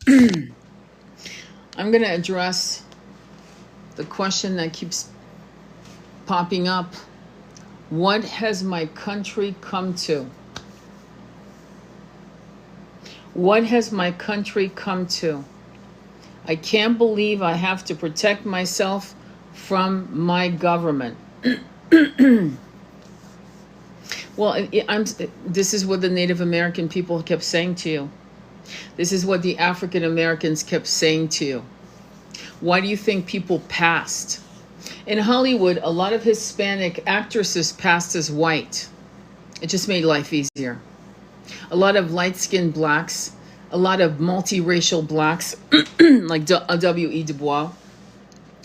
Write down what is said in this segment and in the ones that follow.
I'm going to address the question that keeps popping up. What has my country come to? What has my country come to? I can't believe I have to protect myself from my government. Well, this is what the Native American people kept saying to you. This is what the African Americans kept saying to you. Why do you think people passed? In Hollywood, a lot of Hispanic actresses passed as white. It just made life easier. A lot of light-skinned blacks, a lot of multiracial blacks, like W.E. Du Bois,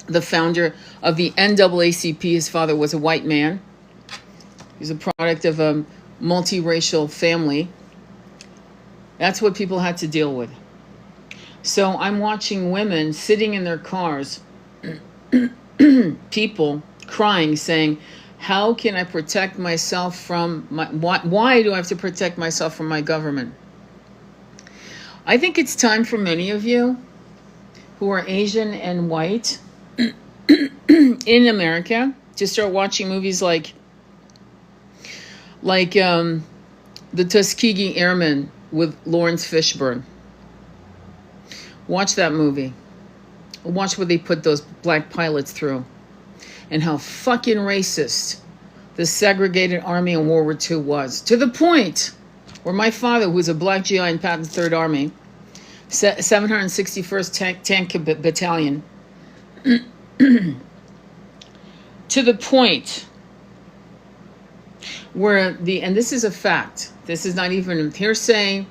the founder of the NAACP. His father was a white man. He's a product of a multiracial family. That's what people had to deal with. So I'm watching women sitting in their cars, people crying, saying, how can I protect myself from why do I have to protect myself from my government? I think it's time for many of you who are Asian and white in America to start watching movies like the Tuskegee Airmen with Lawrence Fishburne. Watch that movie. Watch what they put those black pilots through and how fucking racist the segregated army in World War II was. To the point where my father, who was a black GI in Patton's Third Army, 761st Tank Battalion, to the point where and this is a fact, this is not even hearsay,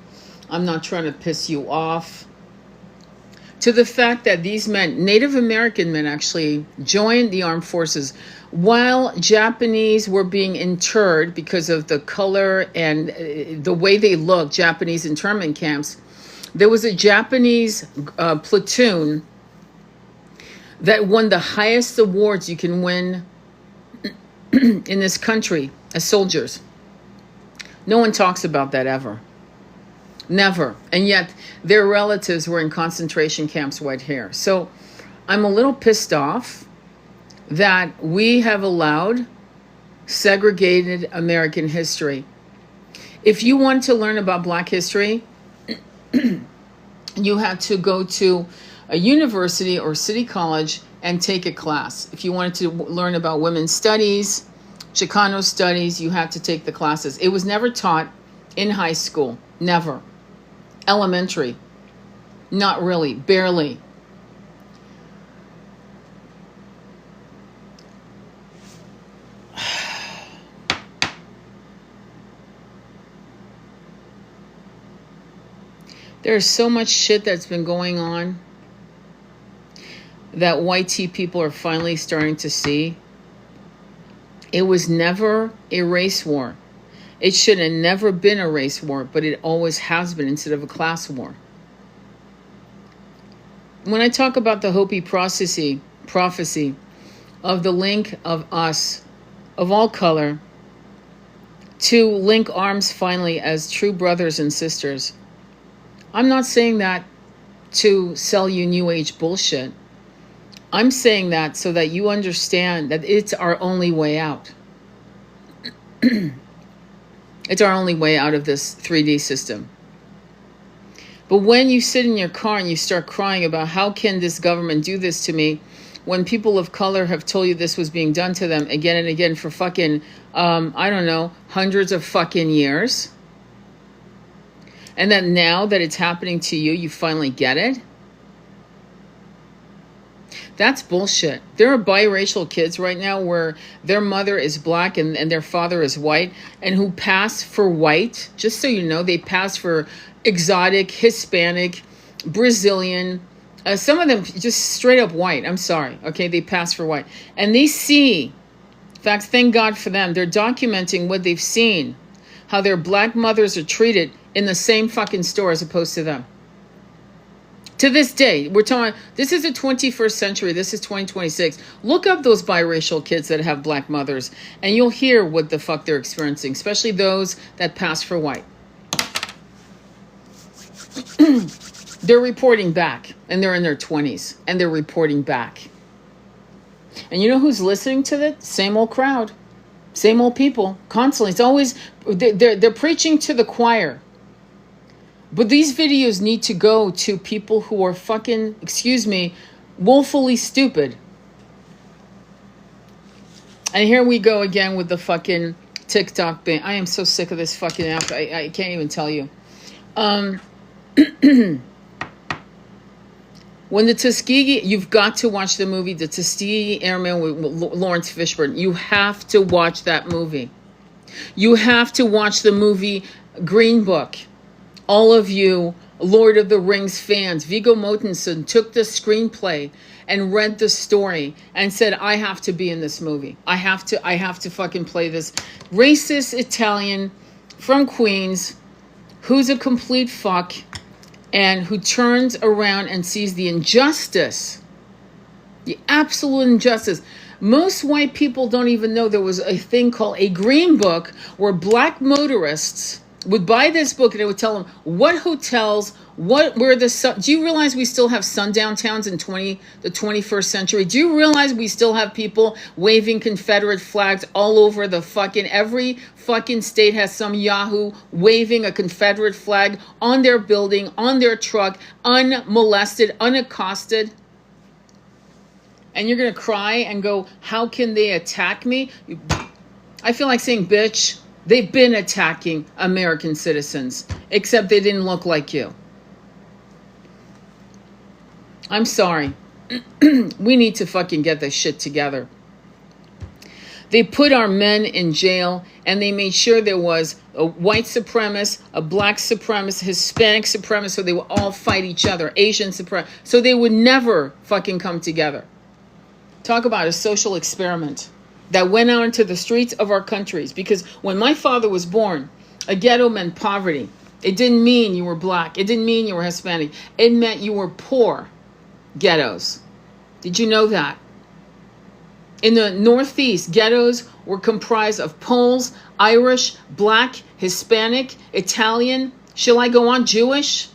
I'm not trying to piss you off, to the fact that these men, Native American men, actually joined the armed forces while Japanese were being interred because of the color and the way they looked, Japanese internment camps. There was a Japanese platoon that won the highest awards you can win in this country as soldiers. No one talks about that ever. Never. And yet their relatives were in concentration camps right here. So I'm a little pissed off that we have allowed segregated American history. If you want to learn about Black history, you had to go to a university or city college and take a class. If you wanted to learn about women's studies, Chicano studies, you had to take the classes. It was never taught in high school. Never. Elementary. Not really. Barely. There's so much shit that's been going on that white tea people are finally starting to see. It was never a race war. It should have never been a race war, but it always has been instead of a class war. When I talk about the Hopi prophecy of the link of us, of all color, to link arms finally as true brothers and sisters, I'm not saying that to sell you New Age bullshit. I'm saying that so that you understand that it's our only way out. It's our only way out of this 3D system. But when you sit in your car and you start crying about how can this government do this to me, when people of color have told you this was being done to them again and again for fucking, I don't know, hundreds of fucking years, and that now that it's happening to you, you finally get it? That's bullshit. There are biracial kids right now where their mother is black and their father is white, and who pass for white. Just so you know, they pass for exotic, Hispanic, Brazilian, some of them just straight up white. I'm sorry. Okay, they pass for white. And they see, in fact, thank God for them, they're documenting what they've seen, how their black mothers are treated in the same fucking store as opposed to them. To this day, we're talking, this is the 21st century, this is 2026. Look up those biracial kids that have black mothers, and you'll hear what the fuck they're experiencing, especially those that pass for white. They're reporting back, and they're in their 20s, and they're reporting back. And you know who's listening to that? Same old crowd. Same old people. Constantly. It's always, they're preaching to the choir. But these videos need to go to people who are fucking, excuse me, woefully stupid. And here we go again with the fucking TikTok ban. I am so sick of this fucking app. I can't even tell you. When the Tuskegee, you've got to watch the movie, The Tuskegee Airmen with Lawrence Fishburne. You have to watch that movie. You have to watch the movie Green Book. All of you Lord of the Rings fans, Viggo Mortensen took the screenplay and read the story and said, I have to be in this movie. I have to fucking play this racist Italian from Queens who's a complete fuck and who turns around and sees the injustice, the absolute injustice. Most white people don't even know there was a thing called a green book where black motorists would buy this book and it would tell them what hotels, do you realize we still have sundown towns in the 21st century? Do you realize we still have people waving Confederate flags all over the fucking, every fucking state has some yahoo waving a Confederate flag on their building, on their truck, unmolested, unaccosted? And you're going to cry and go, how can they attack me? I feel like saying, bitch, they've been attacking American citizens, except they didn't look like you. I'm sorry. We need to fucking get this shit together. They put our men in jail and they made sure there was a white supremacist, a black supremacist, Hispanic supremacist, so they would all fight each other, Asian supremacist, so they would never fucking come together. Talk about a social experiment that went out into the streets of our countries. Because when my father was born, a ghetto meant poverty. It didn't mean you were black. It didn't mean you were Hispanic. It meant you were poor ghettos. Did you know that? In the Northeast, ghettos were comprised of Poles, Irish, black, Hispanic, Italian, shall I go on, Jewish?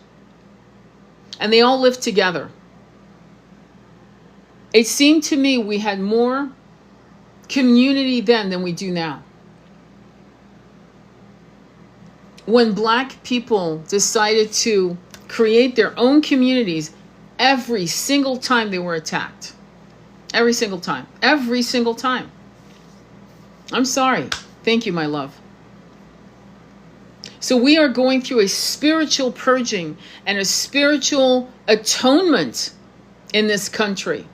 And they all lived together. It seemed to me we had more community then than we do now. When black people decided to create their own communities, every single time they were attacked. Every single time. Every single time. I'm sorry. Thank you, my love. So we are going through a spiritual purging and a spiritual atonement in this country.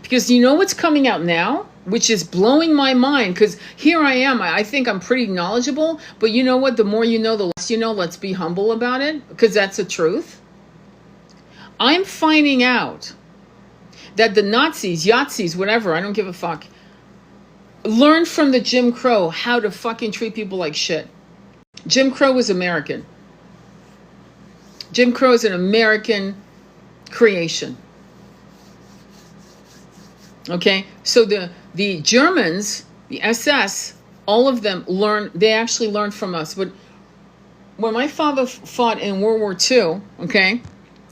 Because you know what's coming out now? Which is blowing my mind, because here I am. I think I'm pretty knowledgeable, but you know what? The more you know, the less you know. Let's be humble about it, because that's the truth. I'm finding out that the Nazis, Yahtzees, whatever, I don't give a fuck, learned from the Jim Crow how to fucking treat people like shit. Jim Crow was American. Jim Crow is an American creation. Okay, so the Germans, the SS, all of them they actually learned from us. But when my father fought in World War II, okay,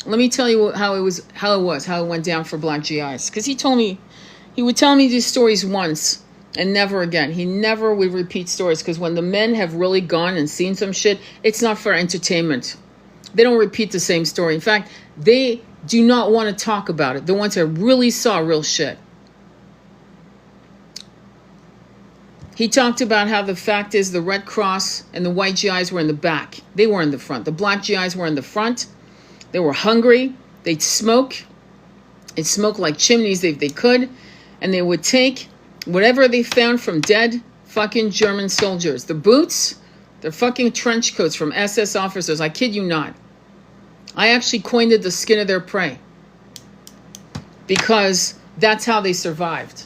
let me tell you how it went down for black GIs. Because he would tell me these stories once and never again. He never would repeat stories, because when the men have really gone and seen some shit, it's not for entertainment. They don't repeat the same story. In fact, they do not want to talk about it. The ones that really saw real shit. He talked about how the fact is the Red Cross and the white GIs were in the back. They were in the front. The black GIs were in the front. They were hungry. They'd smoke. They'd smoke like chimneys if they could. And they would take whatever they found from dead fucking German soldiers. The boots, their fucking trench coats from SS officers. I kid you not. I actually coined it the skin of their prey. Because that's how they survived.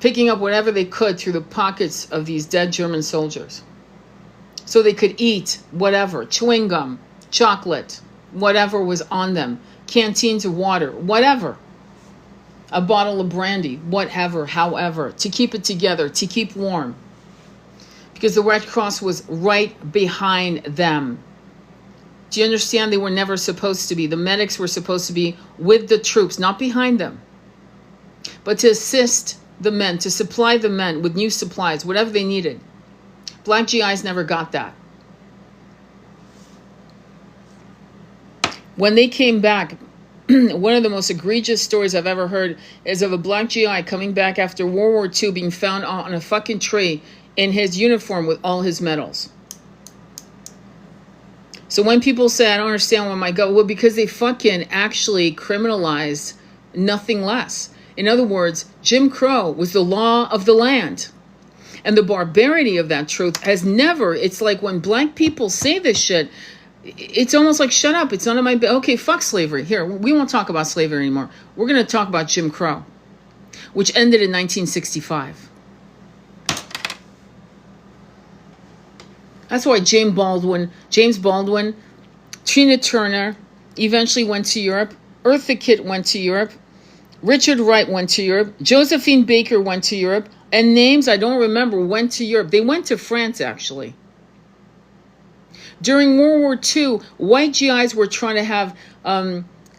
Picking up whatever they could through the pockets of these dead German soldiers. So they could eat whatever, chewing gum, chocolate, whatever was on them, canteens of water, whatever. A bottle of brandy, whatever, however, to keep it together, to keep warm. Because the Red Cross was right behind them. Do you understand? They were never supposed to be. The medics were supposed to be with the troops, not behind them, but to assist the men, to supply the men with new supplies, whatever they needed. Black GIs never got that. When they came back, one of the most egregious stories I've ever heard is of a black GI coming back after World War II being found on a fucking tree in his uniform with all his medals. So when people say, I don't understand why my gut, well, because they fucking actually criminalized nothing less. In other words, Jim Crow was the law of the land. And the barbarity of that truth has never, it's like when black people say this shit, it's almost like, shut up, it's none of my, okay, fuck slavery. Here, we won't talk about slavery anymore. We're going to talk about Jim Crow, which ended in 1965. That's why James Baldwin, Tina Turner eventually went to Europe. Eartha Kitt went to Europe. Richard Wright went to Europe. Josephine Baker went to Europe. And names I don't remember went to Europe. They went to France, actually. During World War II, white GIs were trying to have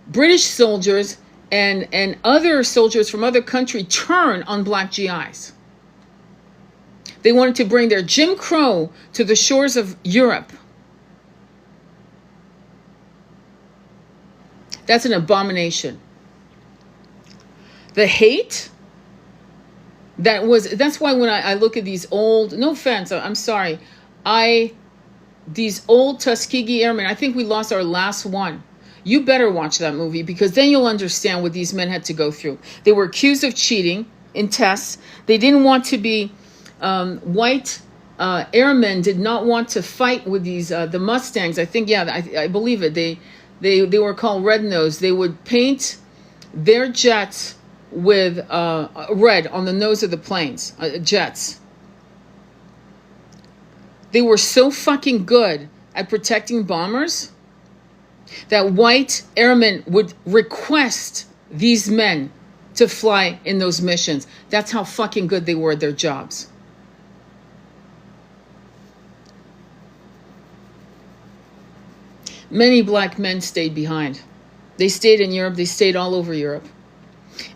British soldiers and other soldiers from other countries turn on black GIs. They wanted to bring their Jim Crow to the shores of Europe. That's an abomination. The hate, that's why when I look at these old, no offense, I'm sorry, these old Tuskegee Airmen, I think we lost our last one. You better watch that movie because then you'll understand what these men had to go through. They were accused of cheating in tests. They didn't want to be white airmen did not want to fight with these the Mustangs. I think, yeah, I believe it. They were called Red Nose. They would paint their jets with red on the nose of the planes, jets. They were so fucking good at protecting bombers that white airmen would request these men to fly in those missions. That's how fucking good they were at their jobs. Many black men stayed behind. They stayed in Europe. They stayed all over Europe.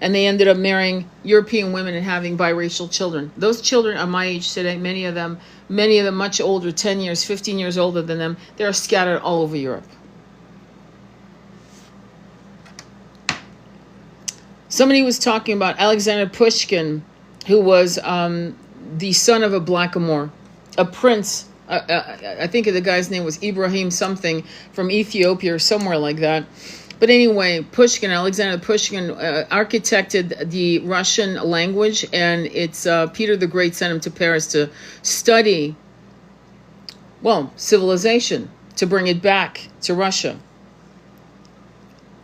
And they ended up marrying European women and having biracial children. Those children are my age today. Many of them much older, 10 years, 15 years older than them. They're scattered all over Europe. Somebody was talking about Alexander Pushkin, who was the son of a blackamoor, a prince. I think the guy's name was Ibrahim something from Ethiopia or somewhere like that. But anyway, Alexander Pushkin architected the Russian language, and it's Peter the Great sent him to Paris to study, civilization, to bring it back to Russia.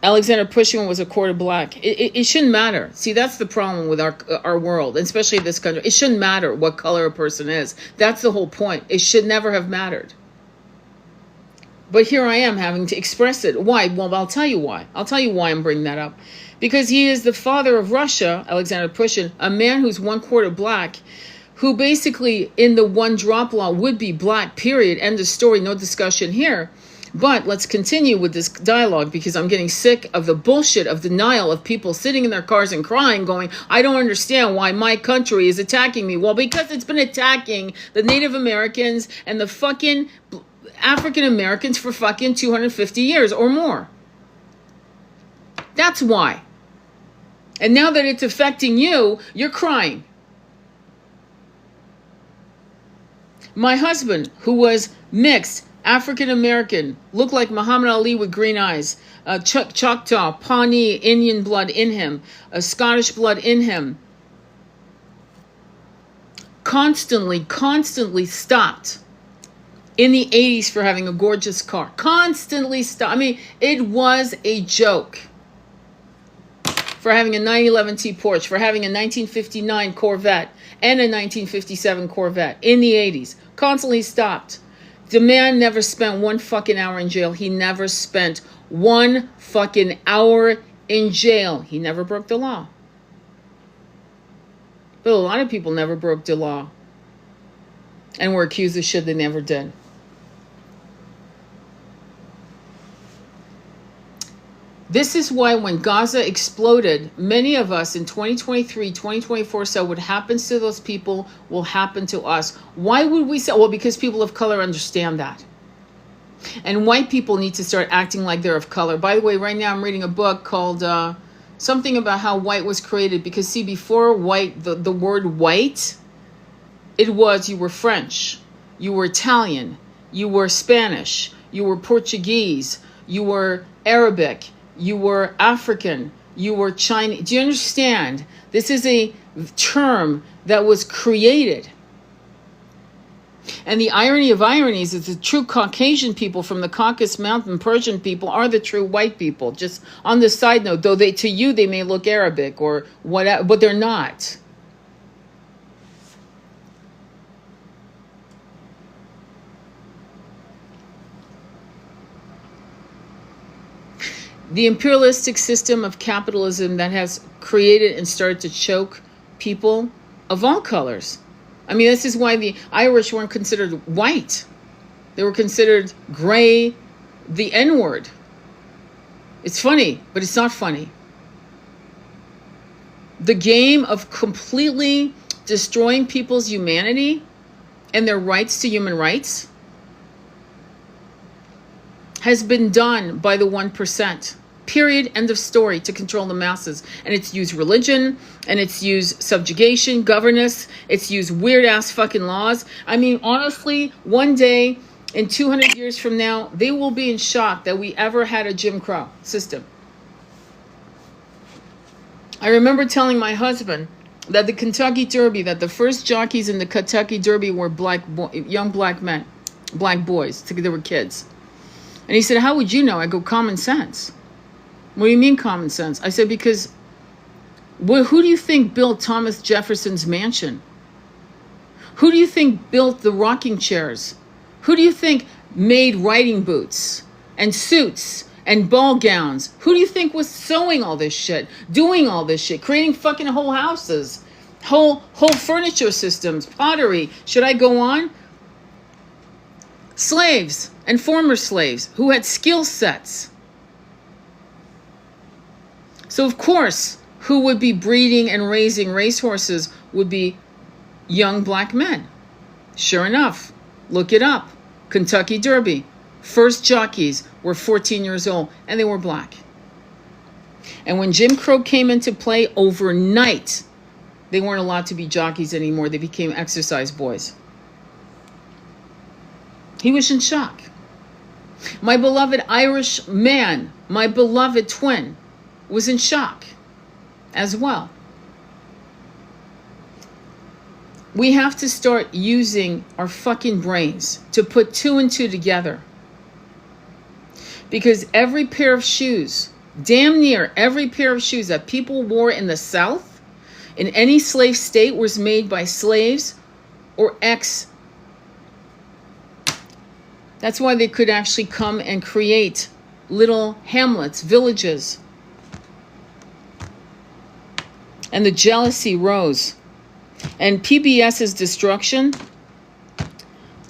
Alexander Pushkin was a quarter black. It shouldn't matter. See, that's the problem with our world, especially this country. It shouldn't matter what color a person is. That's the whole point. It should never have mattered. But here I am having to express it. Why? Well, I'll tell you why. I'll tell you why I'm bringing that up. Because he is the father of Russia, Alexander Pushkin, a man who's 1/4 black, who basically in the one drop law would be black, period. End of story. No discussion here. But let's continue with this dialogue because I'm getting sick of the bullshit of denial of people sitting in their cars and crying, going, I don't understand why my country is attacking me. Well, because it's been attacking the Native Americans and the fucking African Americans for fucking 250 years or more. That's why. And now that it's affecting you, you're crying. My husband, who was mixed, African American, looked like Muhammad Ali with green eyes, Choctaw, Pawnee, Indian blood in him, Scottish blood in him, constantly stopped in the 80s for having a gorgeous car. Constantly stopped. I mean, it was a joke. For having a 911 Porsche, for having a 1959 Corvette and a 1957 Corvette in the 80s. Constantly stopped. The man never spent 1 fucking hour in jail. He never spent 1 fucking hour in jail. He never broke the law. But a lot of people never broke the law and were accused of shit they never did. This is why when Gaza exploded, many of us in 2023, 2024 said what happens to those people will happen to us. Why would we say? Well, because people of color understand that. And white people need to start acting like they're of color. By the way, right now I'm reading a book called something about how white was created. Because see, before white, the word white, it was you were French, you were Italian, you were Spanish, you were Portuguese, you were Arabic, you were African, you were Chinese. Do you understand? This is a term that was created. And the irony of ironies is the true Caucasian people from the Caucasus Mountain Persian people are the true white people. Just on the side note, though to you they may look Arabic or whatever, but they're not. The imperialistic system of capitalism that has created and started to choke people of all colors. I mean, this is why the Irish weren't considered white. They were considered gray, the N-word. It's funny, but it's not funny. The game of completely destroying people's humanity and their rights to human rights has been done by the 1%. Period. End of story. To control the masses. And it's used religion, and it's used subjugation, governance, it's used weird ass fucking laws. I mean, honestly, one day in 200 years from now, they will be in shock that we ever had a Jim Crow system. I remember telling my husband that the Kentucky Derby, that the first jockeys in the Kentucky Derby were young black men, black boys. They were kids. And he said, how would you know? I go, common sense. What do you mean common sense? I said, because who do you think built Thomas Jefferson's mansion? Who do you think built the rocking chairs? Who do you think made riding boots and suits and ball gowns? Who do you think was sewing all this shit, doing all this shit, creating fucking whole houses, whole furniture systems, pottery? Should I go on? Slaves and former slaves who had skill sets. So of course, who would be breeding and raising racehorses would be young black men. Sure enough, look it up. Kentucky Derby. First jockeys were 14 years old and they were black. And when Jim Crow came into play overnight, they weren't allowed to be jockeys anymore. They became exercise boys. He was in shock. My beloved Irish man, my beloved twin, was in shock as well. We have to start using our fucking brains to put two and two together. Because every pair of shoes, damn near every pair of shoes that people wore in the South, in any slave state, was made by slaves or ex. That's why they could actually come and create little hamlets, villages. And the jealousy rose. And PBS's destruction,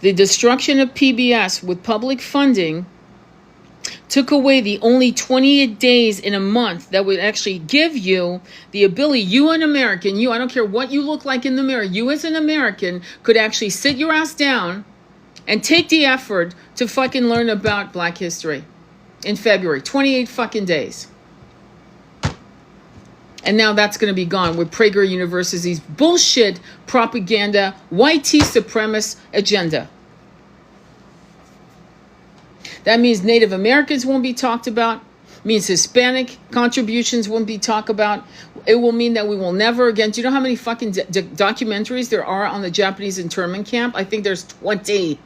the destruction of PBS with public funding, took away the only 28 days in a month that would actually give you the ability, you an American, I don't care what you look like in the mirror, you as an American could actually sit your ass down and take the effort to fucking learn about Black history in February. 28 fucking days. And now that's going to be gone with Prager University's bullshit propaganda, white supremacist agenda. That means Native Americans won't be talked about. Means Hispanic contributions won't be talked about. It will mean that we will never again. Do you know how many fucking documentaries there are on the Japanese internment camp? I think there's 20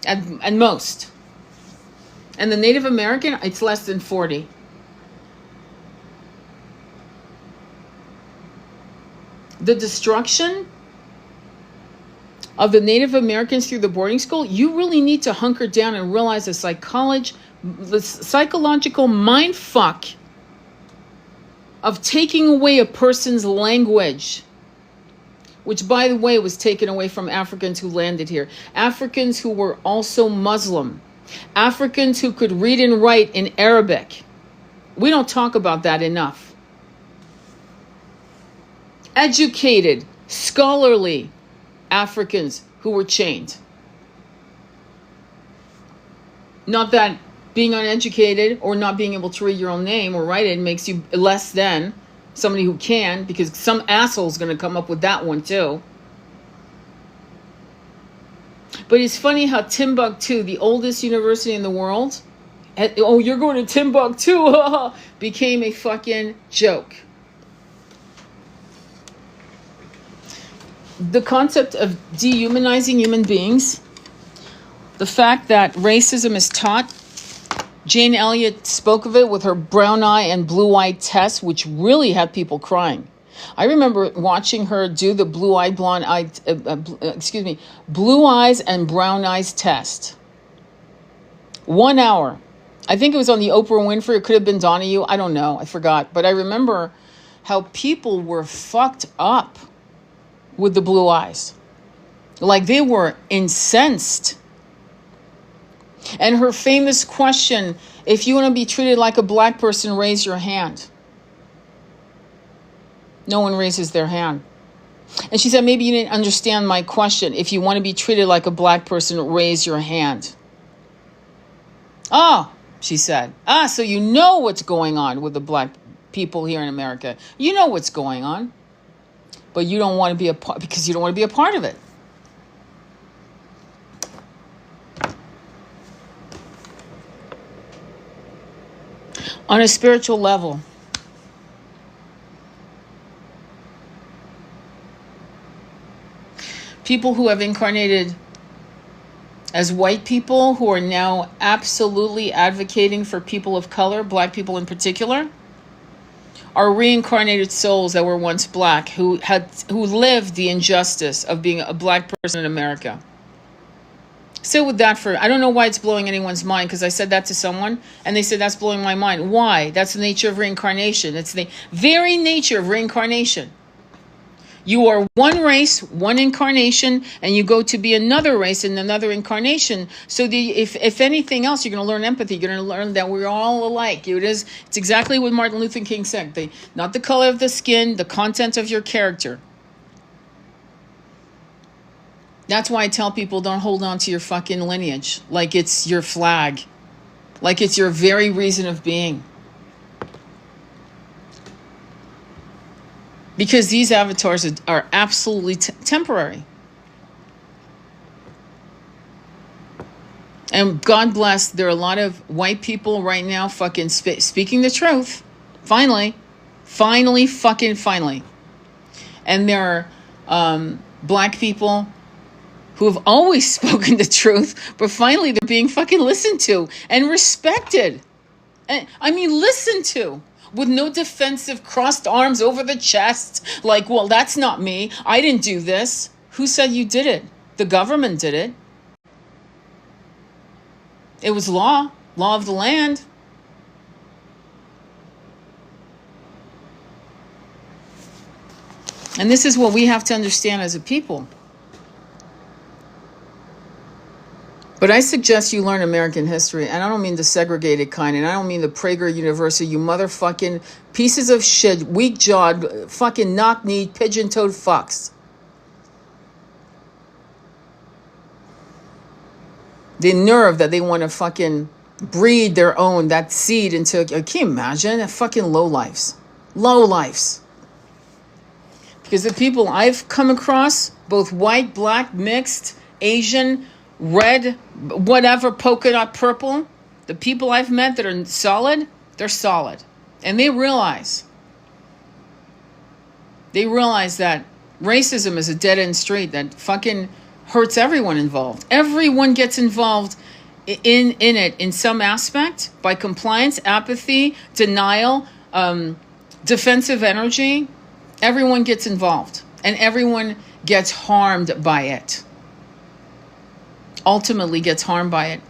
at most. And the Native American, it's less than 40. The destruction of the Native Americans through the boarding school, you really need to hunker down and realize the psychological mind fuck of taking away a person's language, which, by the way, was taken away from Africans who landed here. Africans who were also Muslim Africans who could read and write in Arabic. We don't talk about that enough. Educated, scholarly Africans who were chained. Not that being uneducated or not being able to read your own name or write it makes you less than somebody who can, because some asshole's going to come up with that one too. But it's funny how Timbuktu, the oldest university in the world, oh, you're going to Timbuktu, became a fucking joke. The concept of dehumanizing human beings, the fact that racism is taught. Jane Elliott spoke of it with her brown eye and blue eye test, which really had people crying. I remember watching her do the blue eyes and brown eyes test. 1 hour. I think it was on the Oprah Winfrey. It could have been Donahue. I don't know. I forgot. But I remember how people were fucked up with the blue eyes. Like they were incensed. And her famous question, if you want to be treated like a black person, raise your hand. No one raises their hand. And she said, maybe you didn't understand my question. If you want to be treated like a black person, raise your hand. Oh, she said. So you know what's going on with the black people here in America. You know what's going on. But you don't want to be a part, because you don't want to be a part of it. On a spiritual level, people who have incarnated as white people who are now absolutely advocating for people of color, black people in particular, are reincarnated souls that were once black who lived the injustice of being a black person in America. Sit with that for, I don't know why it's blowing anyone's mind, because I said that to someone and they said that's blowing my mind. Why? That's the nature of reincarnation. It's the very nature of reincarnation. You are one race, one incarnation, and you go to be another race in another incarnation. So if anything else, you're going to learn empathy. You're going to learn that we're all alike. It's exactly what Martin Luther King said. Not the color of the skin, the content of your character. That's why I tell people, don't hold on to your fucking lineage like it's your flag, like it's your very reason of being. Because these avatars are absolutely temporary. And God bless, there are a lot of white people right now fucking speaking the truth. Finally. And there are black people who have always spoken the truth, but finally they're being fucking listened to and respected. And I mean, listened to. With no defensive crossed arms over the chest, like, well, that's not me. I didn't do this. Who said you did it? The government did it. It was law of the land. And this is what we have to understand as a people. But I suggest you learn American history, and I don't mean the segregated kind, and I don't mean the Prager University, you motherfucking pieces of shit, weak-jawed, fucking knock-kneed, pigeon-toed fucks. The nerve that they want to fucking breed their own, that seed into, can you imagine? Fucking lowlifes. Lowlifes. Because the people I've come across, both white, black, mixed, Asian, red, whatever, polka dot purple, the people I've met that are solid, they're solid. And they realize that racism is a dead-end street that fucking hurts everyone involved. Everyone gets involved in it in some aspect by compliance, apathy, denial, defensive energy. Everyone gets involved and everyone gets harmed by it. Ultimately gets harmed by it.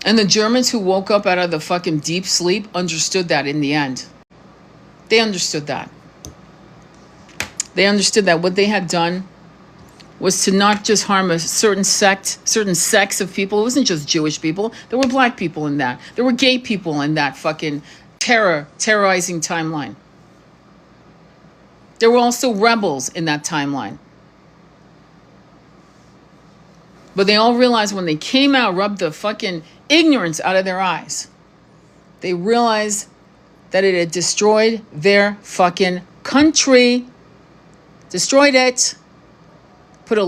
And the Germans who woke up out of the fucking deep sleep understood that in the end. They understood that. They understood that what they had done was to not just harm a certain sex of people. It wasn't just Jewish people. There were black people in that. There were gay people in that fucking terrorizing timeline. There were also rebels in that timeline. But they all realized when they came out, rubbed the fucking ignorance out of their eyes. They realized that it had destroyed their fucking country. Destroyed it. Put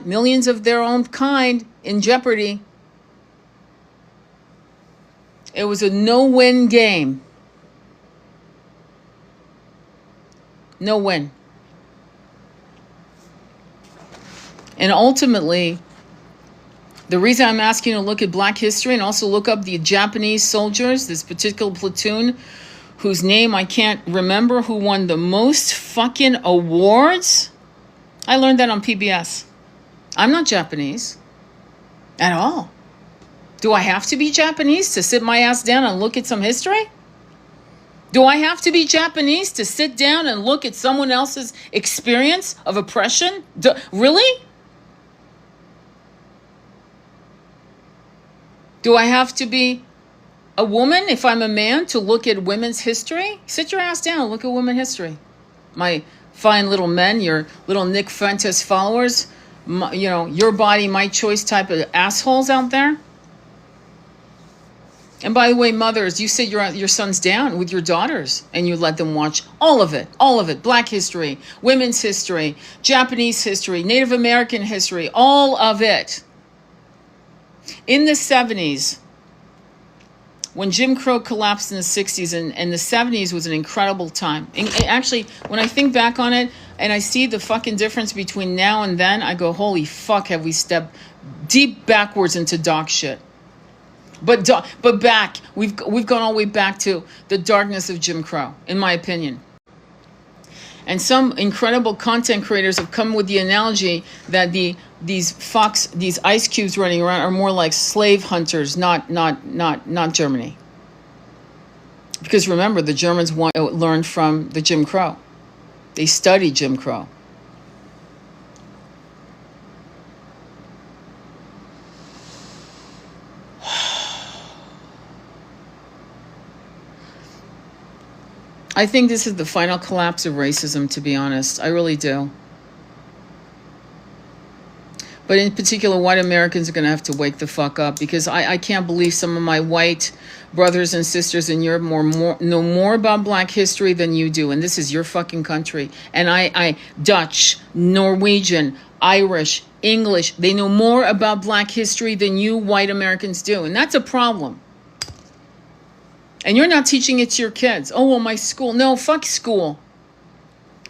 millions of their own kind in jeopardy. It was a no-win game. No win. And ultimately, the reason I'm asking you to look at Black history and also look up the Japanese soldiers, this particular platoon, whose name I can't remember, who won the most fucking awards. I learned that on PBS. I'm not Japanese at all. Do I have to be Japanese to sit my ass down and look at some history? Do I have to be Japanese to sit down and look at someone else's experience of oppression? Really? Do I have to be a woman, if I'm a man, to look at women's history? Sit your ass down and look at women's history. My fine little men, your little Nick Fuentes followers, your body, my choice type of assholes out there. And by the way, mothers, you sit your sons down with your daughters and you let them watch all of it. Black history, women's history, Japanese history, Native American history, all of it. In the 70s, when Jim Crow collapsed in the 60s, and the 70s was an incredible time. And actually, when I think back on it and I see the fucking difference between now and then, I go, holy fuck, have we stepped deep backwards into dog shit. But back, we've gone all the way back to the darkness of Jim Crow, in my opinion. And some incredible content creators have come with the analogy that these ice cubes running around are more like slave hunters, not Germany. Because remember, the Germans learned from the Jim Crow. They studied Jim Crow. I think this is the final collapse of racism, to be honest. I really do. But in particular, white Americans are going to have to wake the fuck up, because I can't believe some of my white brothers and sisters in Europe know more about Black history than you do. And this is your fucking country. And I Dutch, Norwegian, Irish, English, they know more about Black history than you white Americans do. And that's a problem. And you're not teaching it to your kids. Oh, well, my school. No, fuck school.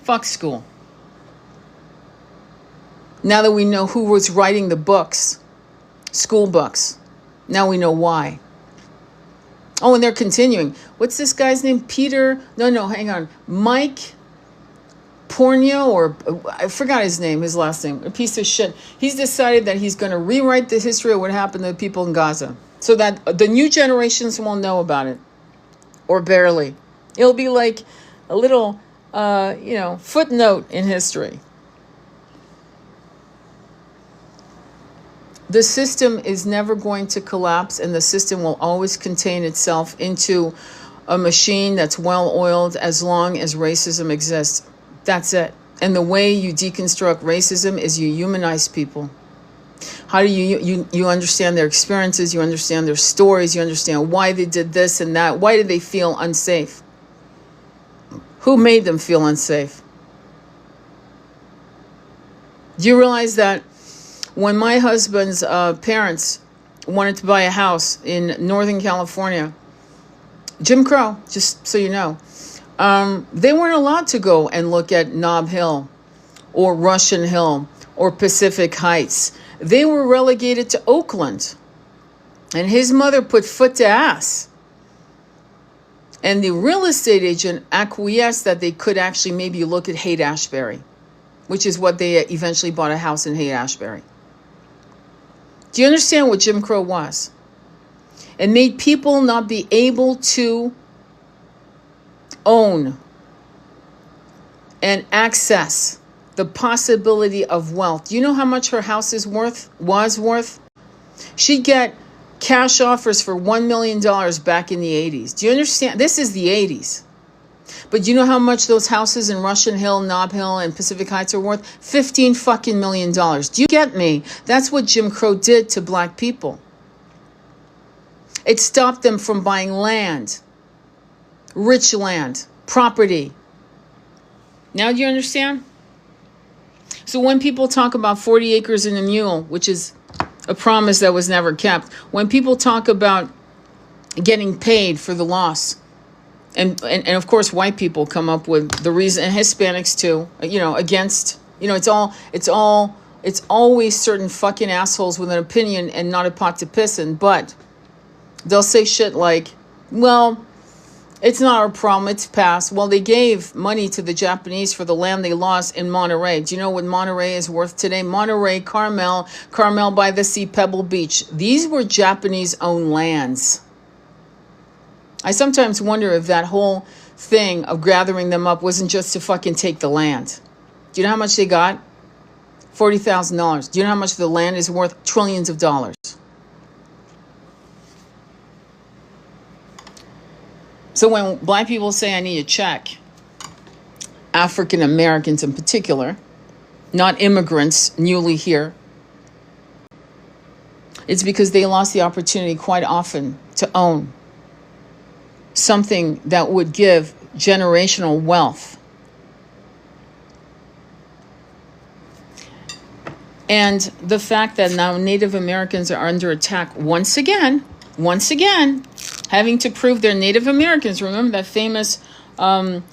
Fuck school. Now that we know who was writing the books, school books, now we know why. Oh, and they're continuing. What's this guy's name? Peter? No, hang on. Mike Pornio, or I forgot his name, his last name. A piece of shit. He's decided that he's going to rewrite the history of what happened to the people in Gaza so that the new generations won't know about it. Or barely. It'll be like a little, footnote in history. The system is never going to collapse, and the system will always contain itself into a machine that's well-oiled as long as racism exists. That's it. And the way you deconstruct racism is you humanize people. How do you understand their experiences, you understand their stories, you understand why they did this and that. Why did they feel unsafe? Who made them feel unsafe? Do you realize that when my husband's parents wanted to buy a house in Northern California, Jim Crow, just so you know, they weren't allowed to go and look at Nob Hill or Russian Hill or Pacific Heights. They were relegated to Oakland. And his mother put foot to ass. And the real estate agent acquiesced that they could actually maybe look at Haight-Ashbury, which is what they eventually bought a house in Haight-Ashbury. Do you understand what Jim Crow was? It made people not be able to own and access the possibility of wealth. Do you know how much her house was worth? She'd get cash offers for $1 million back in the 80s. Do you understand? This is the 80s. But do you know how much those houses in Russian Hill, Nob Hill, and Pacific Heights are worth? $15 fucking million. Do you get me? That's what Jim Crow did to black people. It stopped them from buying land, rich land, property. Now do you understand? So when people talk about 40 acres and a mule, which is a promise that was never kept, when people talk about getting paid for the loss, and of course white people come up with the reason, and Hispanics too, against, it's always certain fucking assholes with an opinion and not a pot to piss in, but they'll say shit like, well, it's not our problem, it's past. Well, they gave money to the Japanese for the land they lost in Monterey. Do you know what Monterey is worth today? Monterey, Carmel by the sea, Pebble Beach. These were Japanese-owned lands. I sometimes wonder if that whole thing of gathering them up wasn't just to fucking take the land. Do you know how much they got? $40,000. Do you know how much the land is worth? Trillions of dollars. So when black people say I need a check, African Americans in particular, not immigrants newly here, it's because they lost the opportunity quite often to own something that would give generational wealth. And the fact that now Native Americans are under attack once again, having to prove they're Native Americans. Remember that famous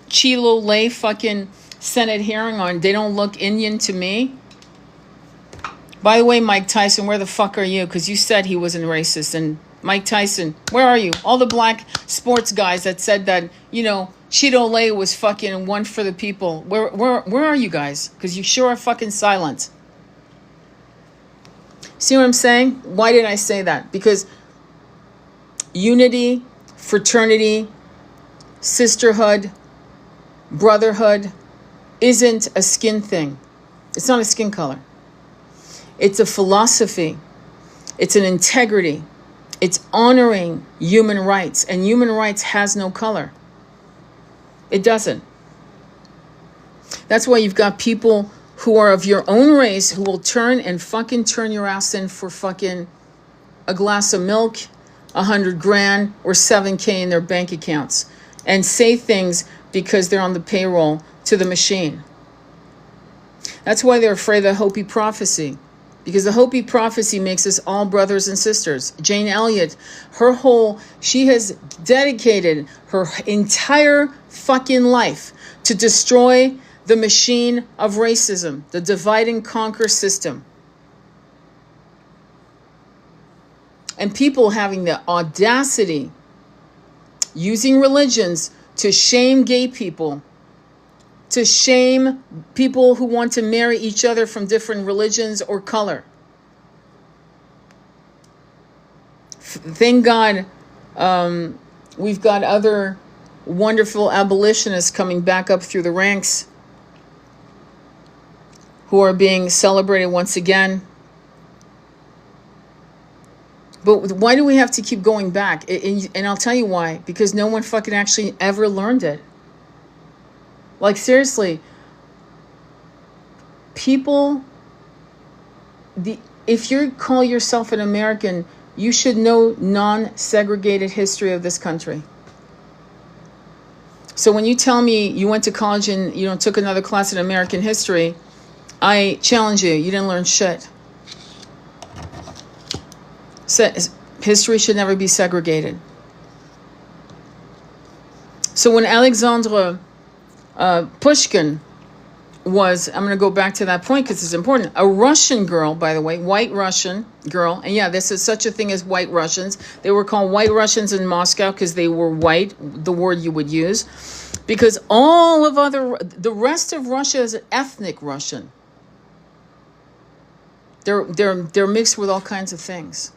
Chilo Lay fucking Senate hearing on they don't look Indian to me? By the way, Mike Tyson, where the fuck are you? Because you said he wasn't racist. And Mike Tyson, where are you? All the black sports guys that said that, Cheeto Lay was fucking one for the people. Where are you guys? Because you sure are fucking silent. See what I'm saying? Why did I say that? Because unity, fraternity, sisterhood, brotherhood isn't a skin thing. It's not a skin color. It's a philosophy. It's an integrity. It's honoring human rights. And human rights has no color. It doesn't. That's why you've got people who are of your own race who will turn your ass in for fucking a glass of milk, $100,000 or $7,000 in their bank accounts, and say things because they're on the payroll to the machine. That's why they're afraid of the Hopi prophecy, because the Hopi prophecy makes us all brothers and sisters. Jane Elliott, she has dedicated her entire fucking life to destroy the machine of racism, the divide and conquer system. And people having the audacity, using religions to shame gay people, to shame people who want to marry each other from different religions or color. Thank God we've got other wonderful abolitionists coming back up through the ranks who are being celebrated once again. But why do we have to keep going back? And I'll tell you why. Because no one fucking actually ever learned it. Like, seriously. People, if you call yourself an American, you should know non-segregated history of this country. So when you tell me you went to college and took another class in American history, I challenge you. You didn't learn shit. History should never be segregated. So when Alexandra Pushkin was, I'm going to go back to that point because it's important, a Russian girl, by the way, white Russian girl, and yeah, this is such a thing as white Russians. They were called white Russians in Moscow because they were white, the word you would use, because the rest of Russia is ethnic Russian. They're mixed with all kinds of things.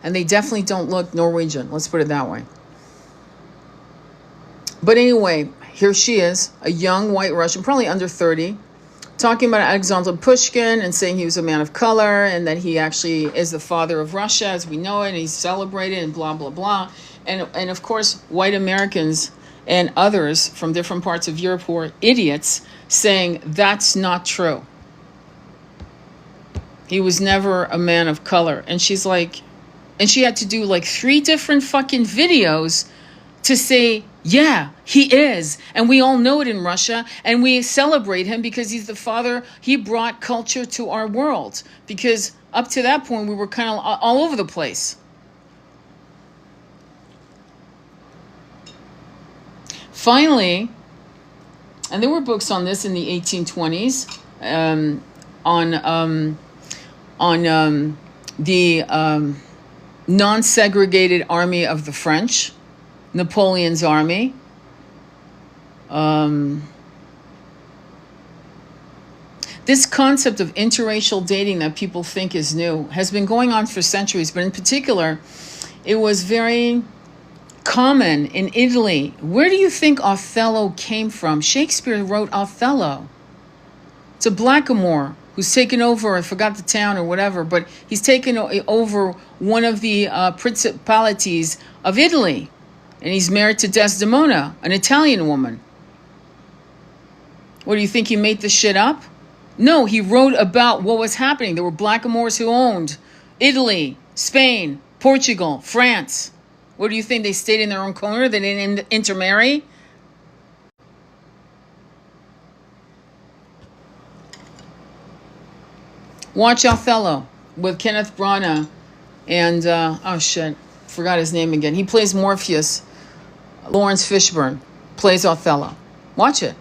And they definitely don't look Norwegian. Let's put it that way. But anyway, here she is, a young white Russian, probably under 30. talking about Alexander Pushkin and saying he was a man of color and that he actually is the father of Russia as we know it, and he's celebrated and blah, blah, blah. And of course, white Americans and others from different parts of Europe who are idiots saying that's not true. He was never a man of color. And she's like, and she had to do like 3 different fucking videos to say, yeah, he is. And we all know it in Russia. And we celebrate him because he's the father. He brought culture to our world. Because up to that point, we were kind of all over the place. Finally, and there were books on this in the 1820s, on the non-segregated army of the French, Napoleon's army. This concept of interracial dating that people think is new has been going on for centuries, but in particular, it was very common in Italy. Where do you think Othello came from? Shakespeare wrote Othello. It's a blackamoor who's taken over, I forgot the town or whatever, but he's taken over one of the principalities of Italy. And he's married to Desdemona, an Italian woman. What, do you think he made this shit up? No, he wrote about what was happening. There were blackamoors who owned Italy, Spain, Portugal, France. What do you think? They stayed in their own corner? They didn't intermarry? Watch Othello with Kenneth Branagh and, oh shit, forgot his name again. He plays Morpheus. Lawrence Fishburne plays Othello. Watch it.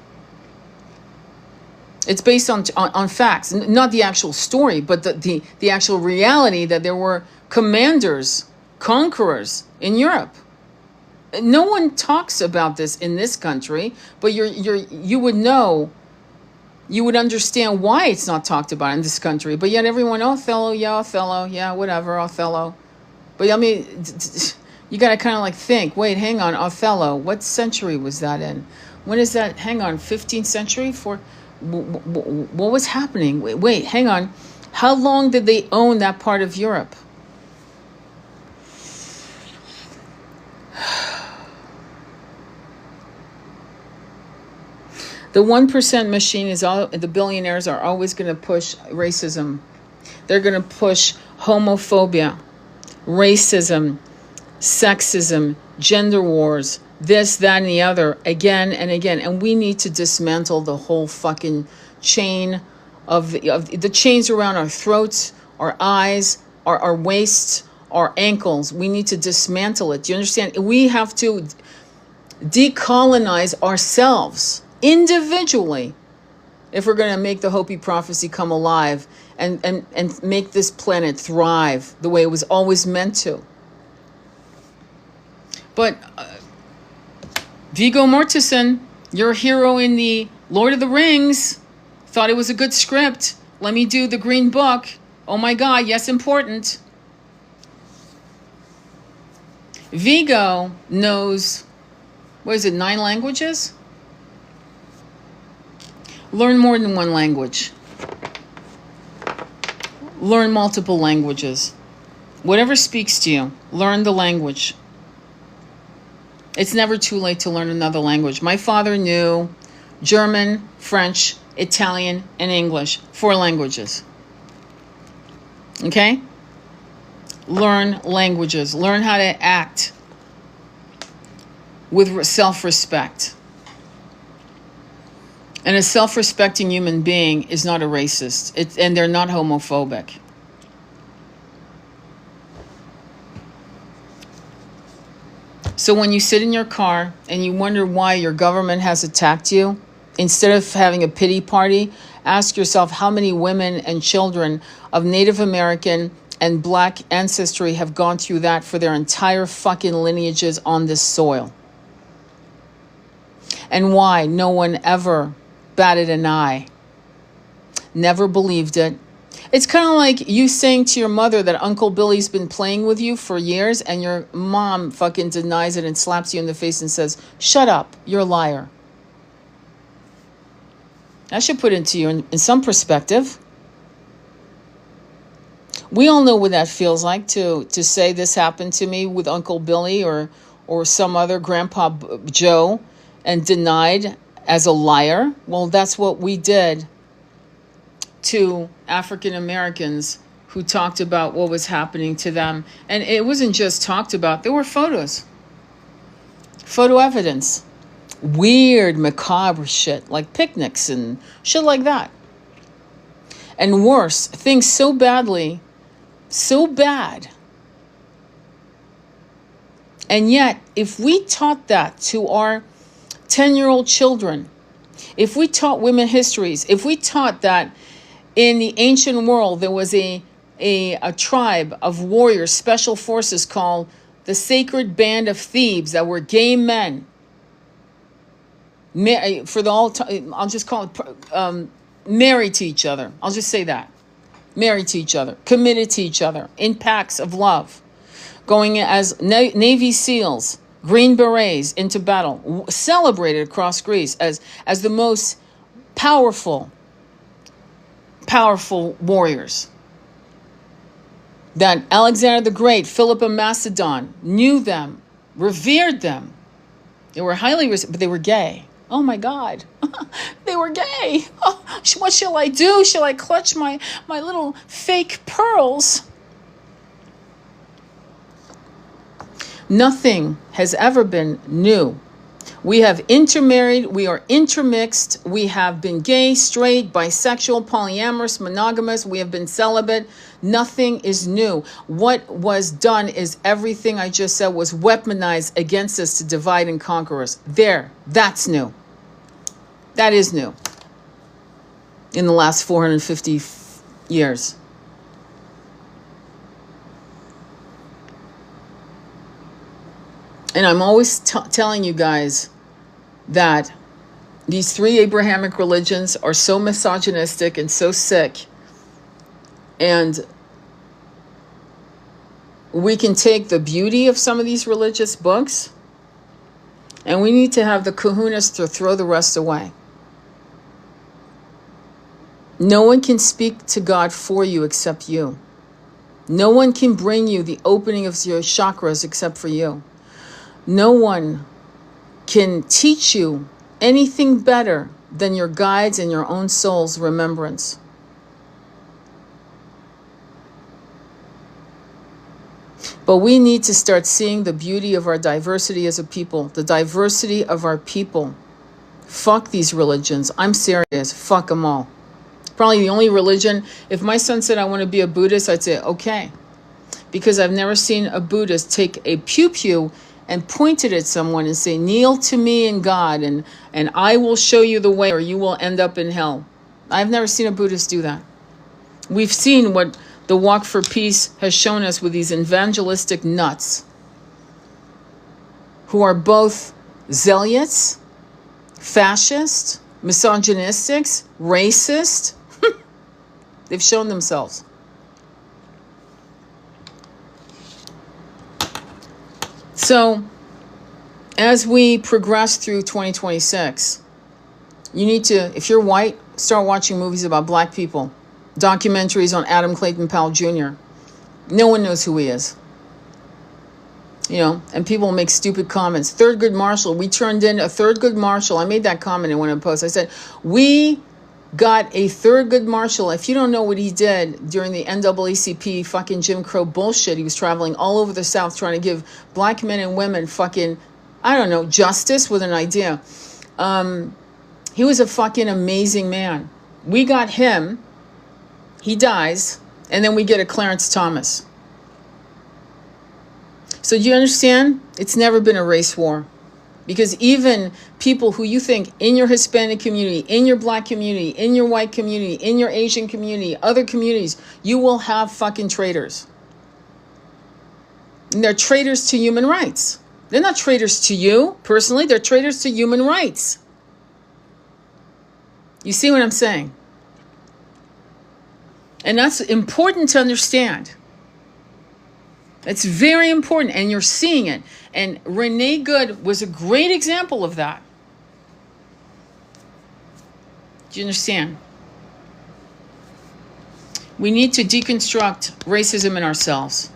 It's based on facts, not the actual story, but the actual reality that there were commanders, conquerors in Europe. No one talks about this in this country, but you would know, you would understand why it's not talked about in this country. But yet everyone, Othello, yeah, whatever, Othello. But I mean, you got to kind of like think, wait, hang on, Othello, what century was that in? When is that? Hang on, 15th century? What was happening? Wait, hang on. How long did they own that part of Europe? The 1% machine is all, the billionaires are always going to push racism. They're going to push homophobia, racism, sexism, gender wars, this, that, and the other, again and again. And we need to dismantle the whole fucking chain of the chains around our throats, our eyes, our waists, our ankles. We need to dismantle it. Do you understand? We have to decolonize ourselves individually if we're going to make the Hopi prophecy come alive and make this planet thrive the way it was always meant to. But Viggo Mortensen, your hero in the Lord of the Rings, thought it was a good script. Let me do the Green Book. Oh my God, yes, important. Viggo knows, what is it, 9 languages? Learn more than 1 language. Learn multiple languages. Whatever speaks to you, learn the language. It's never too late to learn another language. My father knew German, French, Italian, and English. 4 languages. Okay? Learn languages. Learn how to act with self-respect. And a self-respecting human being is not a racist. And they're not homophobic. So when you sit in your car and you wonder why your government has attacked you, instead of having a pity party, ask yourself how many women and children of Native American and Black ancestry have gone through that for their entire fucking lineages on this soil. And why no one ever batted an eye, never believed it. It's kind of like you saying to your mother that Uncle Billy's been playing with you for years and your mom fucking denies it and slaps you in the face and says, shut up, you're a liar. I should put it to you in some perspective. We all know what that feels like to say this happened to me with Uncle Billy or some other Grandpa Joe and denied as a liar. Well, that's what we did to African Americans who talked about what was happening to them. And it wasn't just talked about, there were photos, photo evidence, weird, macabre shit like picnics and shit like that. And worse, things so badly, so bad. And yet, if we taught that to our 10-year-old children, if we taught women histories, if we taught that in the ancient world there was a tribe of warriors, special forces called the Sacred Band of Thebes that were gay men, for the all time, I'll just call it married to each other. I'll just say that. Married to each other, committed to each other, in packs of love, going as Navy SEALs, Green Berets into battle, celebrated across Greece as the most powerful warriors. That Alexander the Great, Philip of Macedon, knew them, revered them. They were but they were gay. Oh my God, they were gay. Oh, what shall I do? Shall I clutch my little fake pearls? Nothing has ever been new. We have intermarried, we are intermixed, we have been gay, straight, bisexual, polyamorous, monogamous, we have been celibate. Nothing is new. What was done is everything I just said was weaponized against us to divide and conquer us. That's new. That is new in the last 450 years. And I'm always telling you guys that these three Abrahamic religions are so misogynistic and so sick. And we can take the beauty of some of these religious books, and we need to have the kahunas to throw the rest away. No one can speak to God for you except you. No one can bring you the opening of your chakras except for you. No one can teach you anything better than your guides and your own soul's remembrance. But we need to start seeing the beauty of our diversity as a people, the diversity of our people. Fuck these religions. I'm serious. Fuck them all. Probably the only religion, if my son said I want to be a Buddhist, I'd say, okay. Because I've never seen a Buddhist take a pew-pew and point it at someone and say, kneel to me in God, and I will show you the way, or you will end up in hell. I've never seen a Buddhist do that. We've seen what the Walk for Peace has shown us with these evangelistic nuts who are both zealots, fascist, misogynistic, racist. They've shown themselves. So, as we progress through 2026, you need to, if you're white, start watching movies about black people. Documentaries on Adam Clayton Powell Jr. No one knows who he is. You know, and people make stupid comments. Thurgood Marshall, we turned in a Thurgood Marshall. I made that comment in one of the posts. I said, we got a Thurgood Marshall. If you don't know what he did during the NAACP fucking Jim Crow bullshit, he was traveling all over the South trying to give black men and women fucking, I don't know, justice with an idea. He was a fucking amazing man. We got him. He dies. And then we get a Clarence Thomas. So do you understand? It's never been a race war. Because even people who you think in your Hispanic community, in your black community, in your white community, in your Asian community, other communities, you will have fucking traitors. And they're traitors to human rights. They're not traitors to you personally. They're traitors to human rights. You see what I'm saying? And that's important to understand. It's very important, and you're seeing it. And Renee Good was a great example of that. Do you understand? We need to deconstruct racism in ourselves.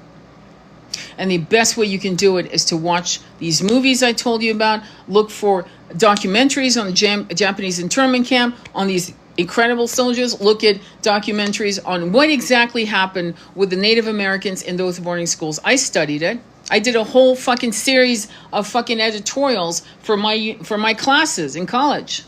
And the best way you can do it is to watch these movies I told you about. Look for documentaries on the Japanese internment camp, on these incredible soldiers. Look at documentaries on what exactly happened with the Native Americans in those boarding schools. I studied it. I did a whole fucking series of fucking editorials for my classes in college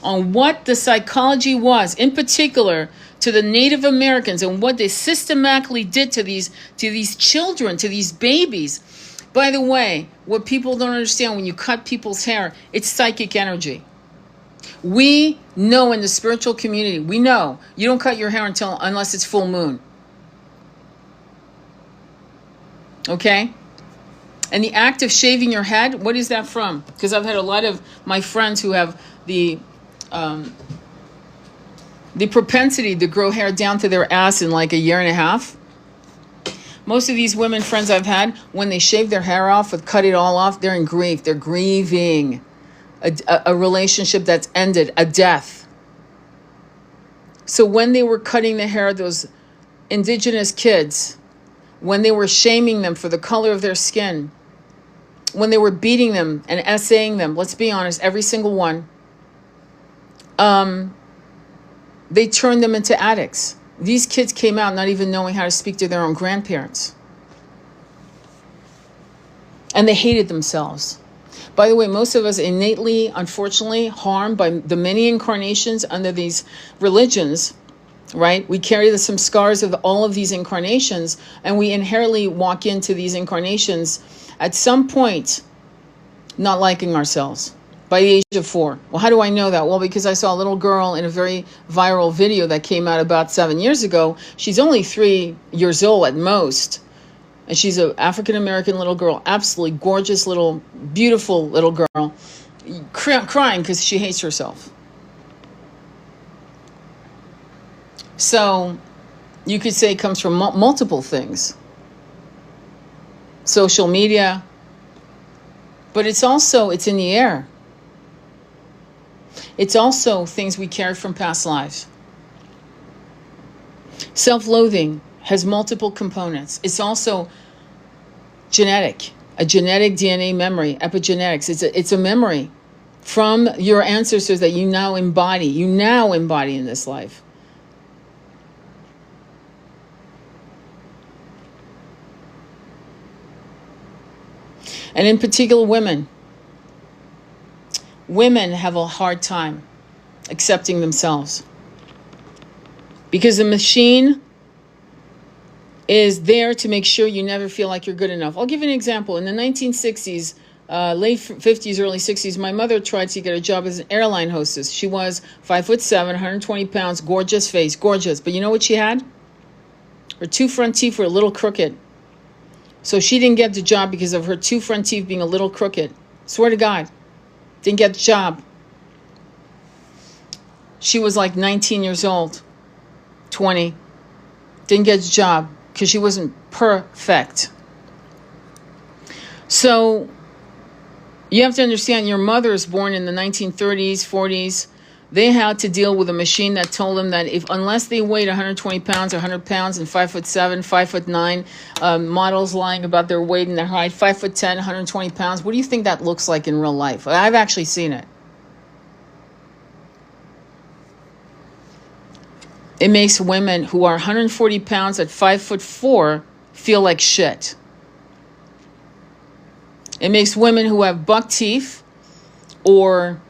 on what the psychology was, in particular to the Native Americans, and what they systematically did to these children, to these babies. By the way, what people don't understand, when you cut people's hair, it's psychic energy. We know in the spiritual community, we know you don't cut your hair unless it's full moon. Okay? And the act of shaving your head, what is that from? Because I've had a lot of my friends who have the propensity to grow hair down to their ass in like a year and a half. Most of these women friends I've had, when they shave their hair off or cut it all off, they're in grief. They're grieving a relationship that's ended, a death. So when they were cutting the hair of those indigenous kids, when they were shaming them for the color of their skin, when they were beating them and essaying them, let's be honest, every single one, they turned them into addicts. These kids came out not even knowing how to speak to their own grandparents. And they hated themselves. By the way, most of us innately, unfortunately, harmed by the many incarnations under these religions, right? We carry some scars of all of these incarnations, and we inherently walk into these incarnations at some point not liking ourselves. By the age of 4. Well, how do I know that? Well, because I saw a little girl in a very viral video that came out about 7 years ago. She's only 3 years old at most. And she's an African-American little girl, absolutely gorgeous little, beautiful little girl, crying because she hates herself. So you could say it comes from multiple things. Social media. But it's in the air. It's also things we carry from past lives. Self-loathing has multiple components. It's also genetic, a genetic DNA memory, epigenetics. It's a memory from your ancestors that you now embody in this life. And in particular, women have a hard time accepting themselves because the machine is there to make sure you never feel like you're good enough. I'll give you an example. In the 1960s, late 50s, early 60s, my mother tried to get a job as an airline hostess. She was 5'7", 120 pounds, gorgeous face, gorgeous. But you know what she had? Her 2 front teeth were a little crooked. So she didn't get the job because of her 2 front teeth being a little crooked. Swear to God. Didn't get the job. She was like 19 years old, 20. Didn't get the job because she wasn't perfect. So you have to understand, your mother is born in the 1930s, 40s. They had to deal with a machine that told them that unless they weighed 120 pounds or 100 pounds and 5'7", 5'9", models lying about their weight and their height, 5'10", 120 pounds. What do you think that looks like in real life? I've actually seen it. It makes women who are 140 pounds at 5'4" feel like shit. It makes women who have buck teeth or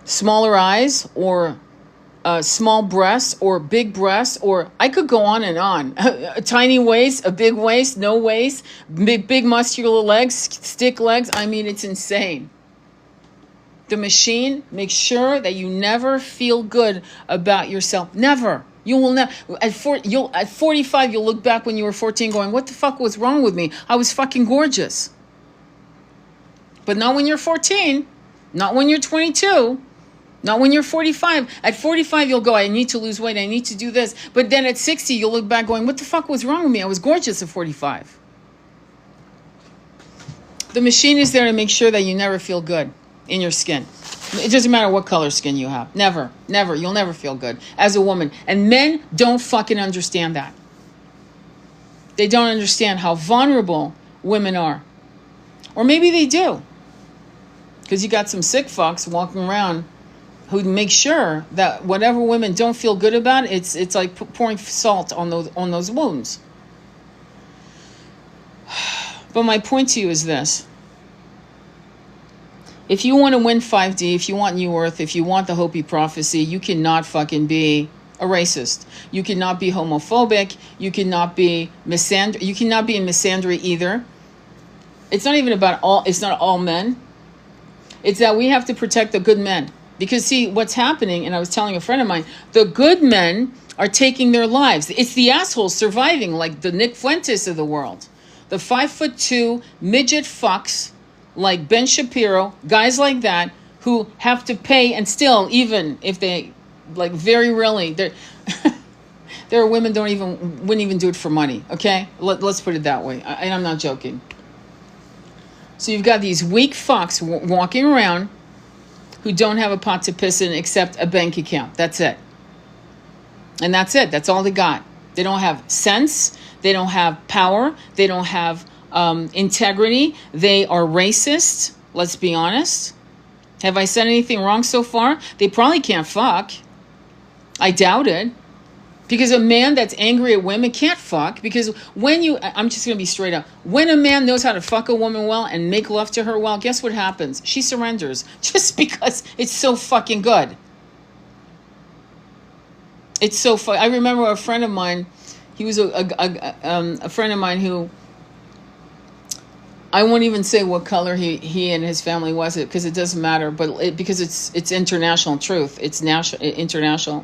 smaller eyes or small breasts or big breasts, or I could go on and on. A tiny waist, a big waist, no waist, big muscular legs, stick legs. I mean, it's insane. The machine makes sure that you never feel good about yourself. Never. You will never. At 45, you'll look back when you were 14 going, what the fuck was wrong with me? I was fucking gorgeous. But not when you're 14. Not when you're 22. Not when you're 45. At 45, you'll go, I need to lose weight. I need to do this. But then at 60, you'll look back going, what the fuck was wrong with me? I was gorgeous at 45. The machine is there to make sure that you never feel good in your skin. It doesn't matter what color skin you have. Never, never. You'll never feel good as a woman. And men don't fucking understand that. They don't understand how vulnerable women are. Or maybe they do. Because you got some sick fucks walking around who make sure that whatever women don't feel good about, it's like pouring salt on those wounds. But my point to you is this. If you want to win 5D, if you want New Earth, if you want the Hopi prophecy, you cannot fucking be a racist. You cannot be homophobic. You cannot be misandry. You cannot be in misandry either. It's not even about all. It's not all men. It's that we have to protect the good men. Because see, what's happening, and I was telling a friend of mine, the good men are taking their lives. It's the assholes surviving, like the Nick Fuentes of the world. The 5'2" midget fucks like Ben Shapiro, guys like that, who have to pay, and still, even if they, like, very rarely, there are women wouldn't even do it for money, okay? Let's put it that way, and I'm not joking. So you've got these weak fucks walking around who don't have a pot to piss in except a bank account. That's it. And that's it. That's all they got. They don't have sense. They don't have power. They don't have integrity. They are racist. Let's be honest. Have I said anything wrong so far? They probably can't fuck. I doubt it. Because a man that's angry at women can't fuck. Because I'm just going to be straight up. When a man knows how to fuck a woman well and make love to her well, guess what happens? She surrenders. Just because it's so fucking good. It's so fun. I remember a friend of mine. He was a friend of mine who, I won't even say what color he and his family was, because it doesn't matter. But because it's international truth. It's international.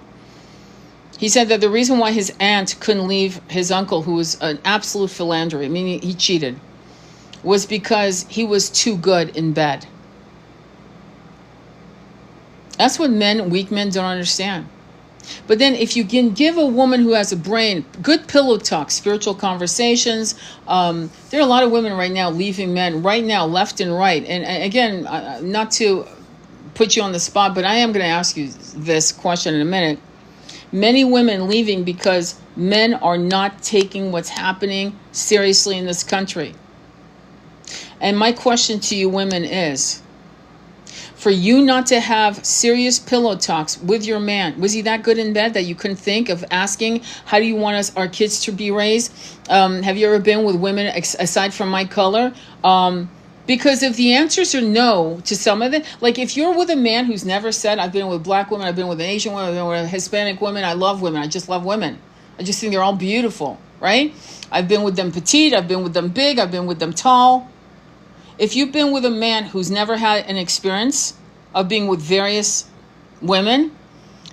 He said that the reason why his aunt couldn't leave his uncle, who was an absolute philanderer, meaning he cheated, was because he was too good in bed. That's what weak men don't understand. But then if you can give a woman who has a brain good pillow talk, spiritual conversations, there are a lot of women right now leaving men right now, left and right. And again, not to put you on the spot, but I am going to ask you this question in a minute. Many women leaving because men are not taking what's happening seriously in this country. And my question to you women is, for you not to have serious pillow talks with your man, was he that good in bed that you couldn't think of asking, how do you want our kids to be raised? Have you ever been with women aside from my color? Because if the answers are no to some of it, like if you're with a man who's never said, I've been with black women, I've been with an Asian woman, I've been with a Hispanic woman, I love women, I just love women. I just think they're all beautiful, right? I've been with them petite, I've been with them big, I've been with them tall. If you've been with a man who's never had an experience of being with various women,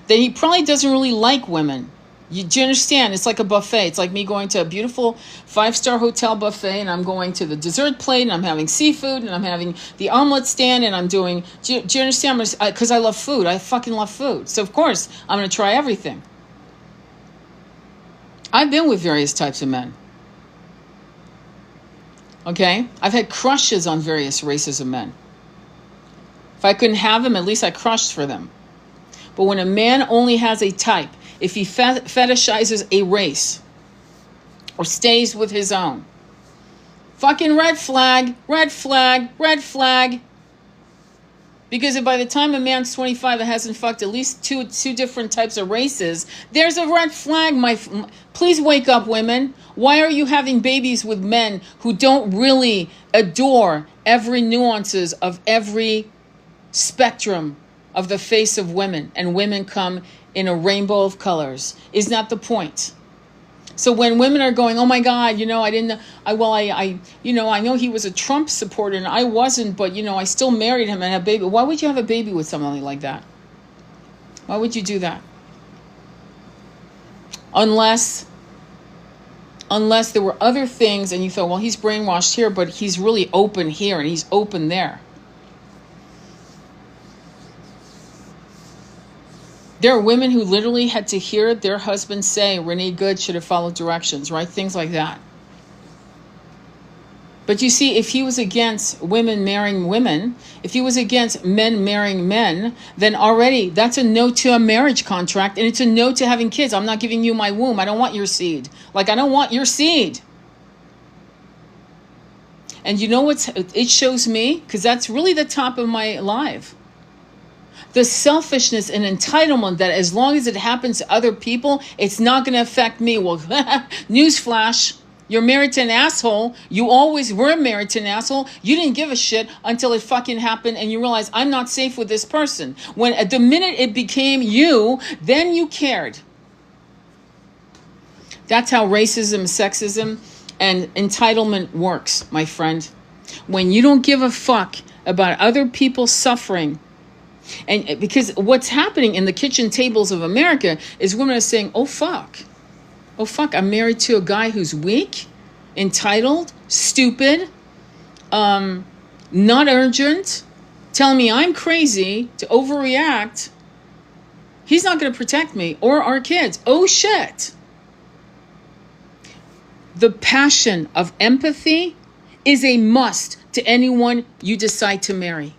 then he probably doesn't really like women. Do you understand? It's like a buffet. It's like me going to a beautiful 5-star hotel buffet, and I'm going to the dessert plate, and I'm having seafood, and I'm having the omelet stand, and I'm doing... Do you understand? Because I love food. I fucking love food. So, of course, I'm going to try everything. I've been with various types of men. Okay? I've had crushes on various races of men. If I couldn't have them, at least I crushed for them. But when a man only has a type, if he fetishizes a race or stays with his own, fucking red flag, red flag, red flag. Because if by the time a man's 25 and hasn't fucked at least two different types of races, there's a red flag. Please wake up, women. Why are you having babies with men who don't really adore every nuances of every spectrum of the face of women, and women come in a rainbow of colors? Is not the point. So when women are going, oh my God, I know he was a Trump supporter and I wasn't, but I still married him and had a baby. Why would you have a baby with somebody like that? Why would you do that? Unless there were other things and you thought, well, he's brainwashed here, but he's really open here and he's open there. There are women who literally had to hear their husband say Renee Good should have followed directions, right? Things like that. But you see, if he was against women marrying women, if he was against men marrying men, then already that's a no to a marriage contract, and it's a no to having kids. I'm not giving you my womb. I don't want your seed. Like, I don't want your seed. And you know what it shows me? Because that's really the top of my life. The selfishness and entitlement that as long as it happens to other people, it's not going to affect me. Well, newsflash. You're married to an asshole. You always were married to an asshole. You didn't give a shit until it fucking happened and you realize I'm not safe with this person. When at the minute it became you, then you cared. That's how racism, sexism, and entitlement works, my friend. When you don't give a fuck about other people's suffering, and because what's happening in the kitchen tables of America is women are saying, oh fuck, I'm married to a guy who's weak, entitled, stupid, not urgent, telling me I'm crazy to overreact. He's not going to protect me or our kids. Oh shit. The passion of empathy is a must to anyone you decide to marry.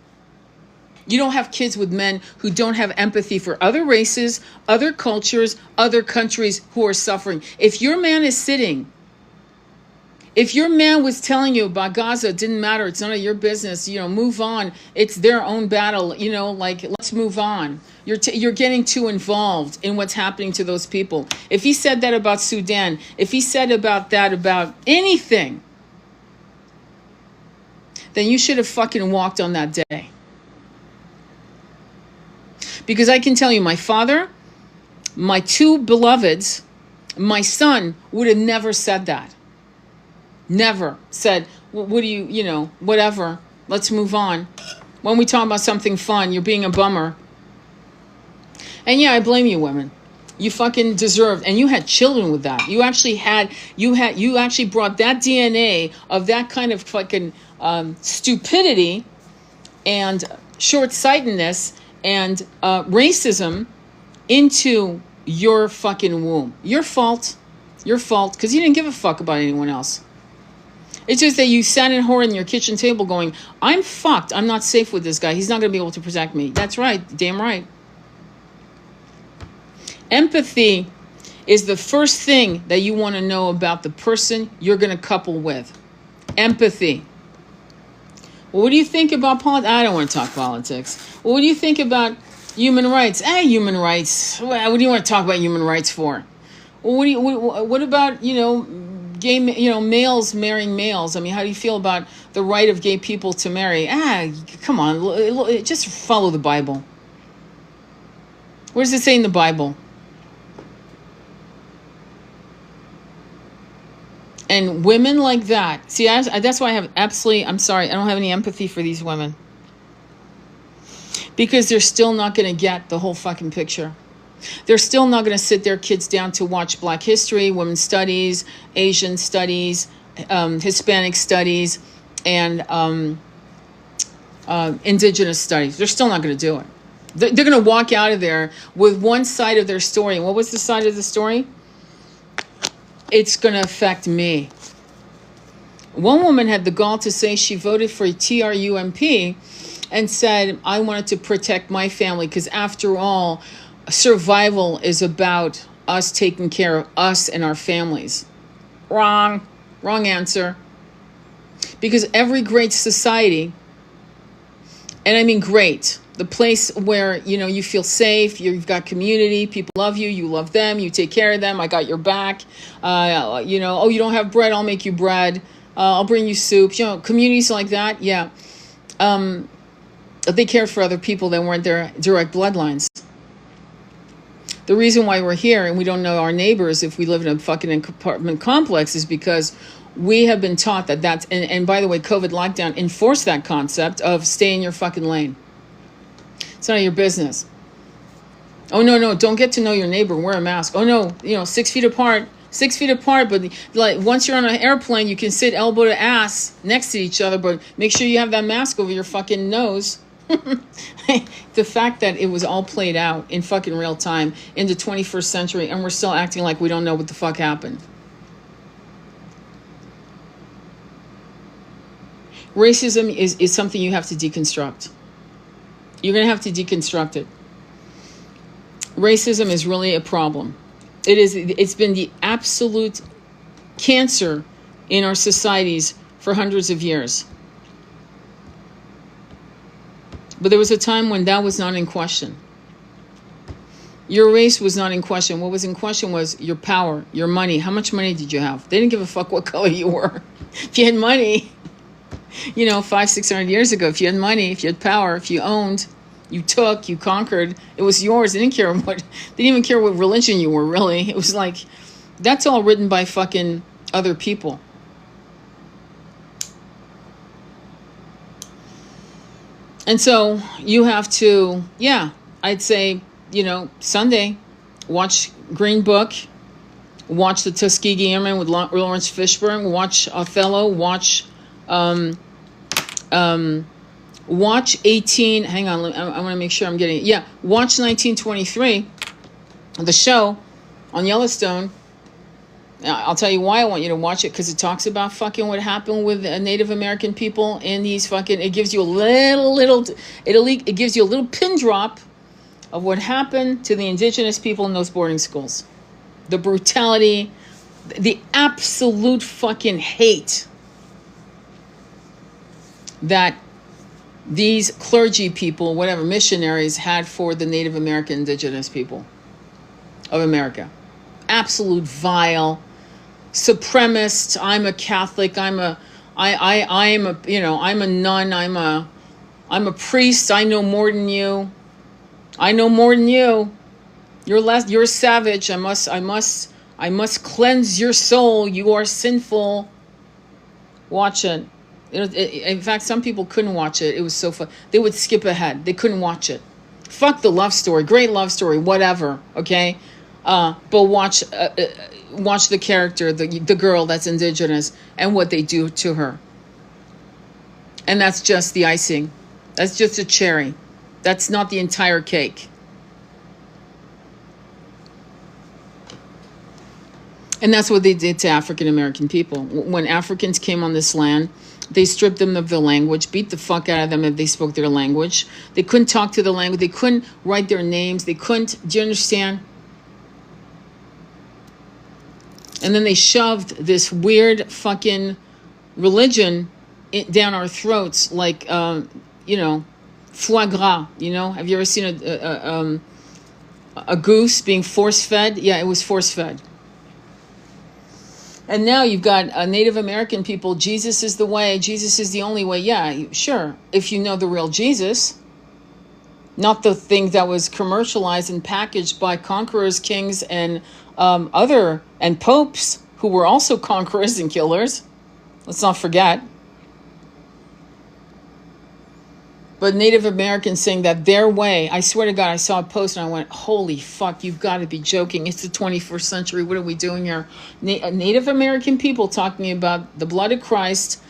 You don't have kids with men who don't have empathy for other races, other cultures, other countries who are suffering. If your man is sitting, if your man was telling you about Gaza, it didn't matter, it's none of your business, move on, it's their own battle, like, let's move on. You're getting too involved in what's happening to those people. If he said that about Sudan, if he said about anything, then you should have fucking walked on that day. Because I can tell you, my father, my two beloveds, my son would have never said that. Never said, what do you, whatever, let's move on. When we talk about something fun, you're being a bummer. And yeah, I blame you, women. You fucking deserved, and you had children with that. You actually brought that DNA of that kind of fucking stupidity and short-sightedness and racism into your fucking womb. Your fault, because you didn't give a fuck about anyone else. It's just that you sat in horror in your kitchen table going, I'm fucked, I'm not safe with this guy, he's not going to be able to protect me. That's right, damn right. Empathy is the first thing that you want to know about the person you're going to couple with. Empathy. Well, what do you think about politics? I don't want to talk politics. Well, what do you think about human rights? Human rights. What do you want to talk about human rights for? Well, what about, gay, males marrying males? I mean, how do you feel about the right of gay people to marry? Come on, just follow the Bible. What does it say in the Bible? And women like that, see, that's why I have I'm sorry, I don't have any empathy for these women. Because they're still not going to get the whole fucking picture. They're still not going to sit their kids down to watch Black history, women's studies, Asian studies, Hispanic studies, and indigenous studies. They're still not going to do it. They're going to walk out of there with one side of their story. And what was the side of the story? It's going to affect me. One woman had the gall to say she voted for TRUMP and said, I wanted to protect my family because after all, survival is about us taking care of us and our families. Wrong answer. Because every great society, and I mean great, the place where, you feel safe, you've got community, people love you, you love them, you take care of them, I got your back, oh, you don't have bread, I'll make you bread, I'll bring you soup, communities like that, yeah. They cared for other people that weren't their direct bloodlines. The reason why we're here and we don't know our neighbors if we live in a fucking apartment complex is because we have been taught that that's, and by the way, COVID lockdown enforced that concept of stay in your fucking lane. It's none of your business. Oh, no, don't get to know your neighbor, wear a mask. Oh, no, 6 feet apart, but like once you're on an airplane, you can sit elbow to ass next to each other, but make sure you have that mask over your fucking nose. The fact that it was all played out in fucking real time in the 21st century and we're still acting like we don't know what the fuck happened. Racism is something you have to deconstruct. You're going to have to deconstruct it. Racism is really a problem. It's been the absolute cancer in our societies for hundreds of years. But there was a time when that was not in question. Your race was not in question. What was in question was your power, your money. How much money did you have? They didn't give a fuck what color you were. If you had money, 500-600 years ago, if you had money, if you had power, if you owned, you took, you conquered, it was yours. They didn't even care what religion you were, really. It was like, that's all written by fucking other people. And so you have to, I'd say, Sunday, watch Green Book, watch the Tuskegee Airmen with Lawrence Fishburne, watch Othello, watch 18, hang on, I want to make sure I'm getting it. Yeah, watch 1923, the show on Yellowstone. I'll tell you why I want you to watch it, because it talks about fucking what happened with Native American people in these fucking, it gives you it gives you a little pin drop of what happened to the indigenous people in those boarding schools. The brutality, the absolute fucking hate that these clergy people, whatever, missionaries had for the Native American indigenous people of America. Absolute vile, supremacist. I'm a Catholic. I'm a nun. I'm a priest. I know more than you. You're a savage. I must cleanse your soul. You are sinful. Watch it. In fact, some people couldn't watch it. It was so fun. They would skip ahead. They couldn't watch it. Fuck the love story. Great love story. Whatever. Okay. But watch the character, the girl that's indigenous, and what they do to her. And that's just the icing. That's just a cherry. That's not the entire cake. And that's what they did to African American people. When Africans came on this land, they stripped them of their language, beat the fuck out of them if they spoke their language. They couldn't talk to the language. They couldn't write their names. They couldn't, do you understand? And then they shoved this weird fucking religion down our throats like, foie gras, Have you ever seen a goose being force-fed? Yeah, it was force-fed. And now you've got Native American people. Jesus is the way. Jesus is the only way. Yeah, sure. If you know the real Jesus, not the thing that was commercialized and packaged by conquerors, kings, and and popes who were also conquerors and killers. Let's not forget. But Native Americans saying that their way, I swear to God, I saw a post and I went, holy fuck, you've got to be joking. It's the 21st century. What are we doing here? Native American people talking about the blood of Christ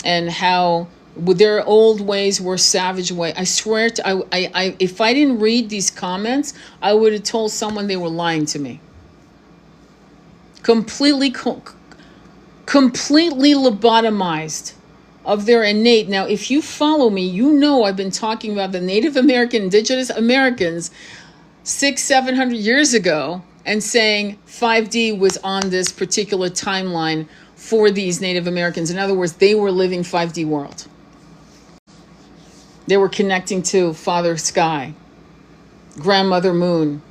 and how their old ways were savage way. I swear to, if I didn't read these comments, I would have told someone they were lying to me. Completely lobotomized of their innate. Now, if you follow me, I've been talking about the Native American, indigenous Americans 600-700 years ago, and saying 5D was on this particular timeline for these Native Americans. In other words, they were living 5D world. They were connecting to Father Sky, Grandmother Moon,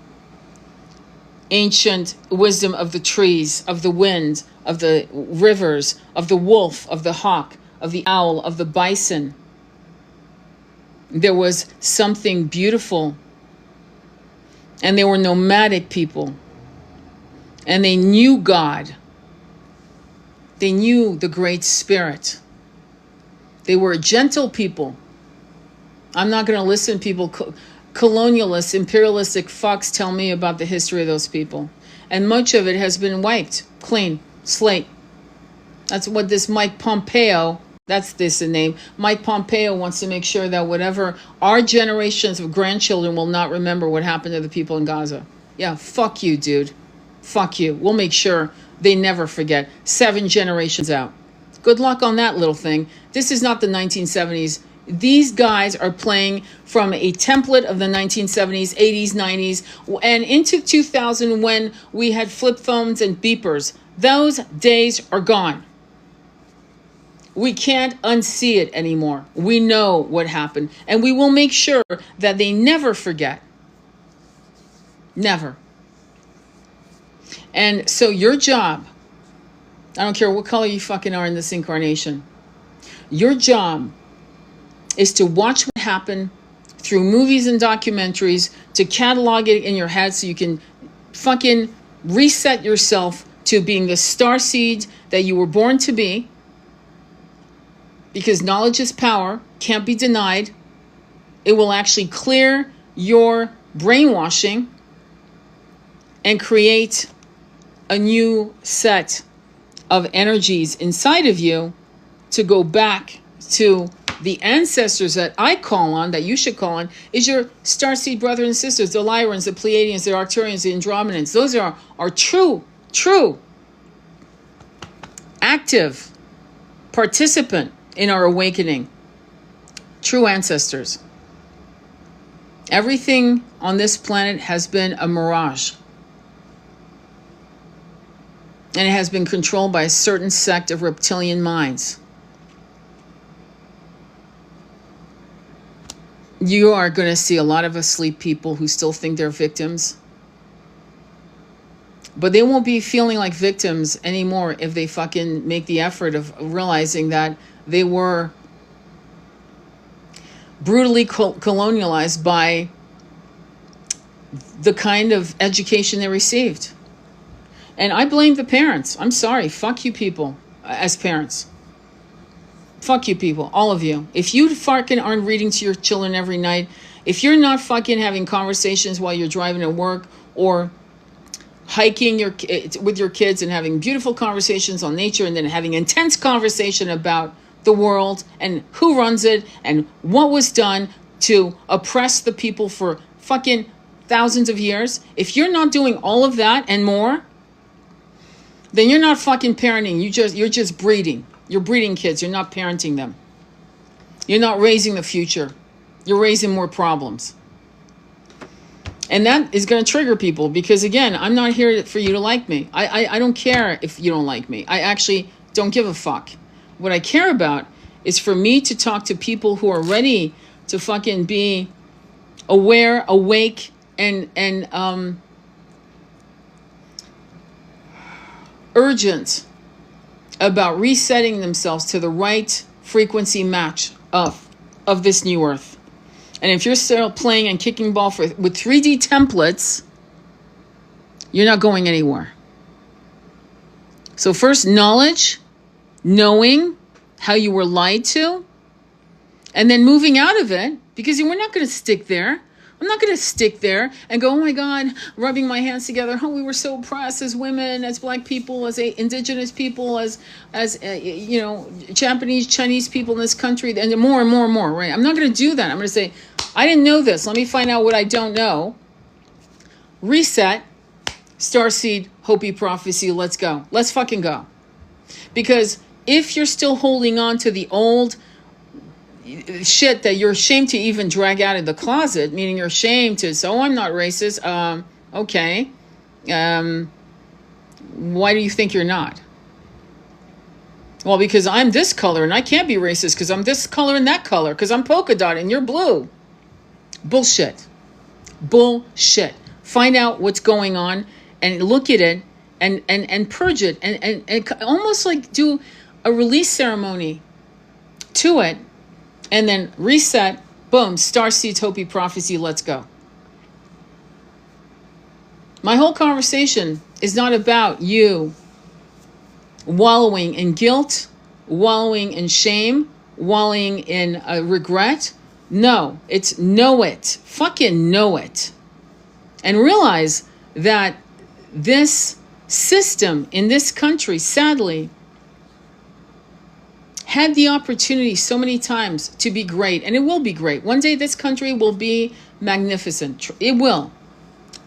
ancient wisdom of the trees, of the wind, of the rivers, of the wolf, of the hawk, of the owl, of the bison. There was something beautiful. And they were nomadic people. And they knew God. They knew the Great Spirit. They were a gentle people. I'm not going to listen to people, colonialists, imperialistic fucks tell me about the history of those people. And much of it has been wiped, clean, slate. That's what this Mike Pompeo, that's this the name. Mike Pompeo wants to make sure that whatever our generations of grandchildren will not remember what happened to the people in Gaza. Yeah, fuck you, dude. Fuck you. We'll make sure they never forget. 7 generations out. Good luck on that little thing. This is not the 1970s. These guys are playing from a template of the 1970s, 80s, 90s, and into 2000 when we had flip phones and beepers. Those days are gone. We can't unsee it anymore. We know what happened, and we will make sure that they never forget. Never. And so your job, I don't care what color you fucking are in this incarnation, your job is to watch what happened through movies and documentaries, to catalog it in your head so you can fucking reset yourself to being the starseed that you were born to be. Because knowledge is power, can't be denied. It will actually clear your brainwashing and create a new set of energies inside of you to go back to the ancestors that I call on, that you should call on, is your starseed brothers and sisters, the Lyrans, the Pleiadians, the Arcturians, the Andromedans. Those are true, active participant in our awakening. True ancestors. Everything on this planet has been a mirage. And it has been controlled by a certain sect of reptilian minds. You are going to see a lot of asleep people who still think they're victims. But they won't be feeling like victims anymore if they fucking make the effort of realizing that they were brutally colonialized by the kind of education they received. And I blame the parents. I'm sorry. Fuck you people as parents. Fuck you people, all of you. If you fucking aren't reading to your children every night, if you're not fucking having conversations while you're driving to work or hiking with your kids and having beautiful conversations on nature and then having intense conversation about the world and who runs it and what was done to oppress the people for fucking thousands of years, if you're not doing all of that and more, then you're not fucking parenting. You're just breeding. You're breeding kids. You're not parenting them. You're not raising the future. You're raising more problems. And that is going to trigger people because, again, I'm not here for you to like me. I don't care if you don't like me. I actually don't give a fuck. What I care about is for me to talk to people who are ready to fucking be aware, awake, and urgent about resetting themselves to the right frequency match of this new earth. And if you're still playing and kicking ball with 3D templates, you're not going anywhere. So first, knowledge, knowing how you were lied to, and then moving out of it, because we're not going to stick there. I'm not going to stick there and go, oh my God, rubbing my hands together. Oh, we were so oppressed as women, as black people, as indigenous people, as Japanese, Chinese people in this country, and more and more and more, right? I'm not going to do that. I'm going to say, I didn't know this. Let me find out what I don't know. Reset, starseed, Hopi prophecy, let's go. Let's fucking go. Because if you're still holding on to the old shit that you're ashamed to even drag out of the closet, meaning you're ashamed to, so I'm not racist. Okay. Why do you think you're not? Well, because I'm this color and I can't be racist because I'm this color and that color because I'm polka dot and you're blue. Bullshit. Bullshit. Find out what's going on and look at it and purge it and almost like do a release ceremony to it. And then reset, boom, starseed, Hopi prophecy, let's go. My whole conversation is not about you wallowing in guilt, wallowing in shame, wallowing in regret. No, it's know it. Fucking know it. And realize that this system in this country, sadly, had the opportunity so many times to be great, and it will be great. One day this country will be magnificent. It will.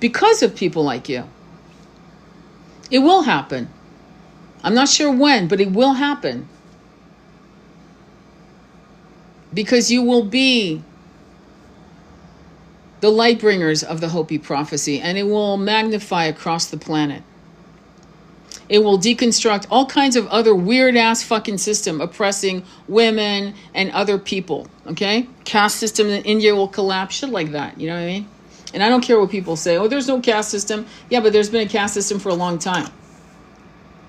Because of people like you. It will happen. I'm not sure when, but it will happen. because you will be the light bringers of the Hopi prophecy, and it will magnify across the planet. It will deconstruct all kinds of other weird ass fucking system oppressing women and other people. Okay? Caste system in India will collapse, shit like that. You know what I mean? And I don't care what people say. Oh, there's no caste system. Yeah, but there's been a caste system for a long time.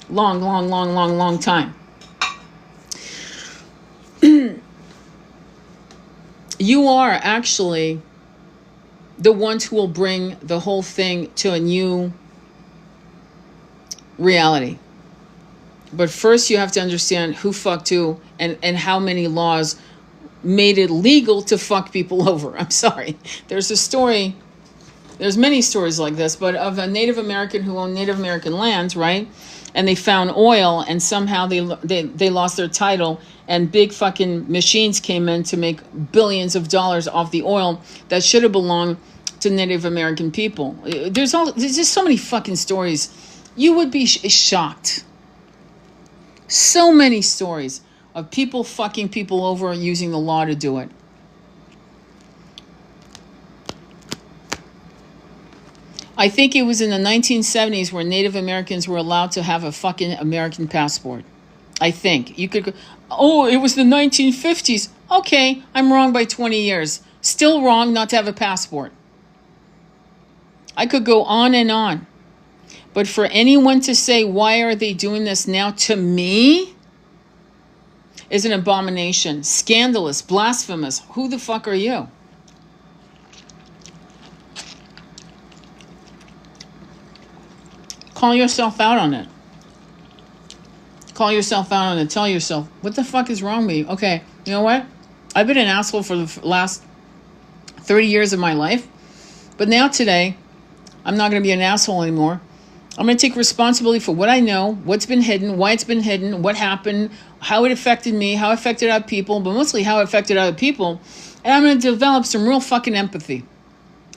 Long time. You are actually the ones who will bring the whole thing to a new reality. But first you have to understand who fucked who and how many laws made it legal to fuck people over. I'm sorry. There's a story, there's many stories like this, but of a Native American who owned Native American lands, right? And they found oil, and somehow they lost their title, and big fucking machines came in to make billions of dollars off the oil that should have belonged to Native American people. There's just so many fucking stories. You would be shocked. So many stories of people fucking people over using the law to do it. I think it was in the 1970s where Native Americans were allowed to have a fucking American passport. I think. You could go, oh, it was the 1950s. Okay, I'm wrong by 20 years. Still wrong not to have a passport. I could go on and on. But for anyone to say, why are they doing this now to me, is an abomination. Scandalous, blasphemous. Who the fuck are you? Call yourself out on it. Call yourself out on it. Tell yourself, what the fuck is wrong with you? Okay, you know what? I've been an asshole for the last 30 years of my life. But now today, I'm not going to be an asshole anymore. I'm going to take responsibility for what I know, what's been hidden, why it's been hidden, what happened, how it affected me, how it affected other people, but mostly how it affected other people. And I'm going to develop some real fucking empathy.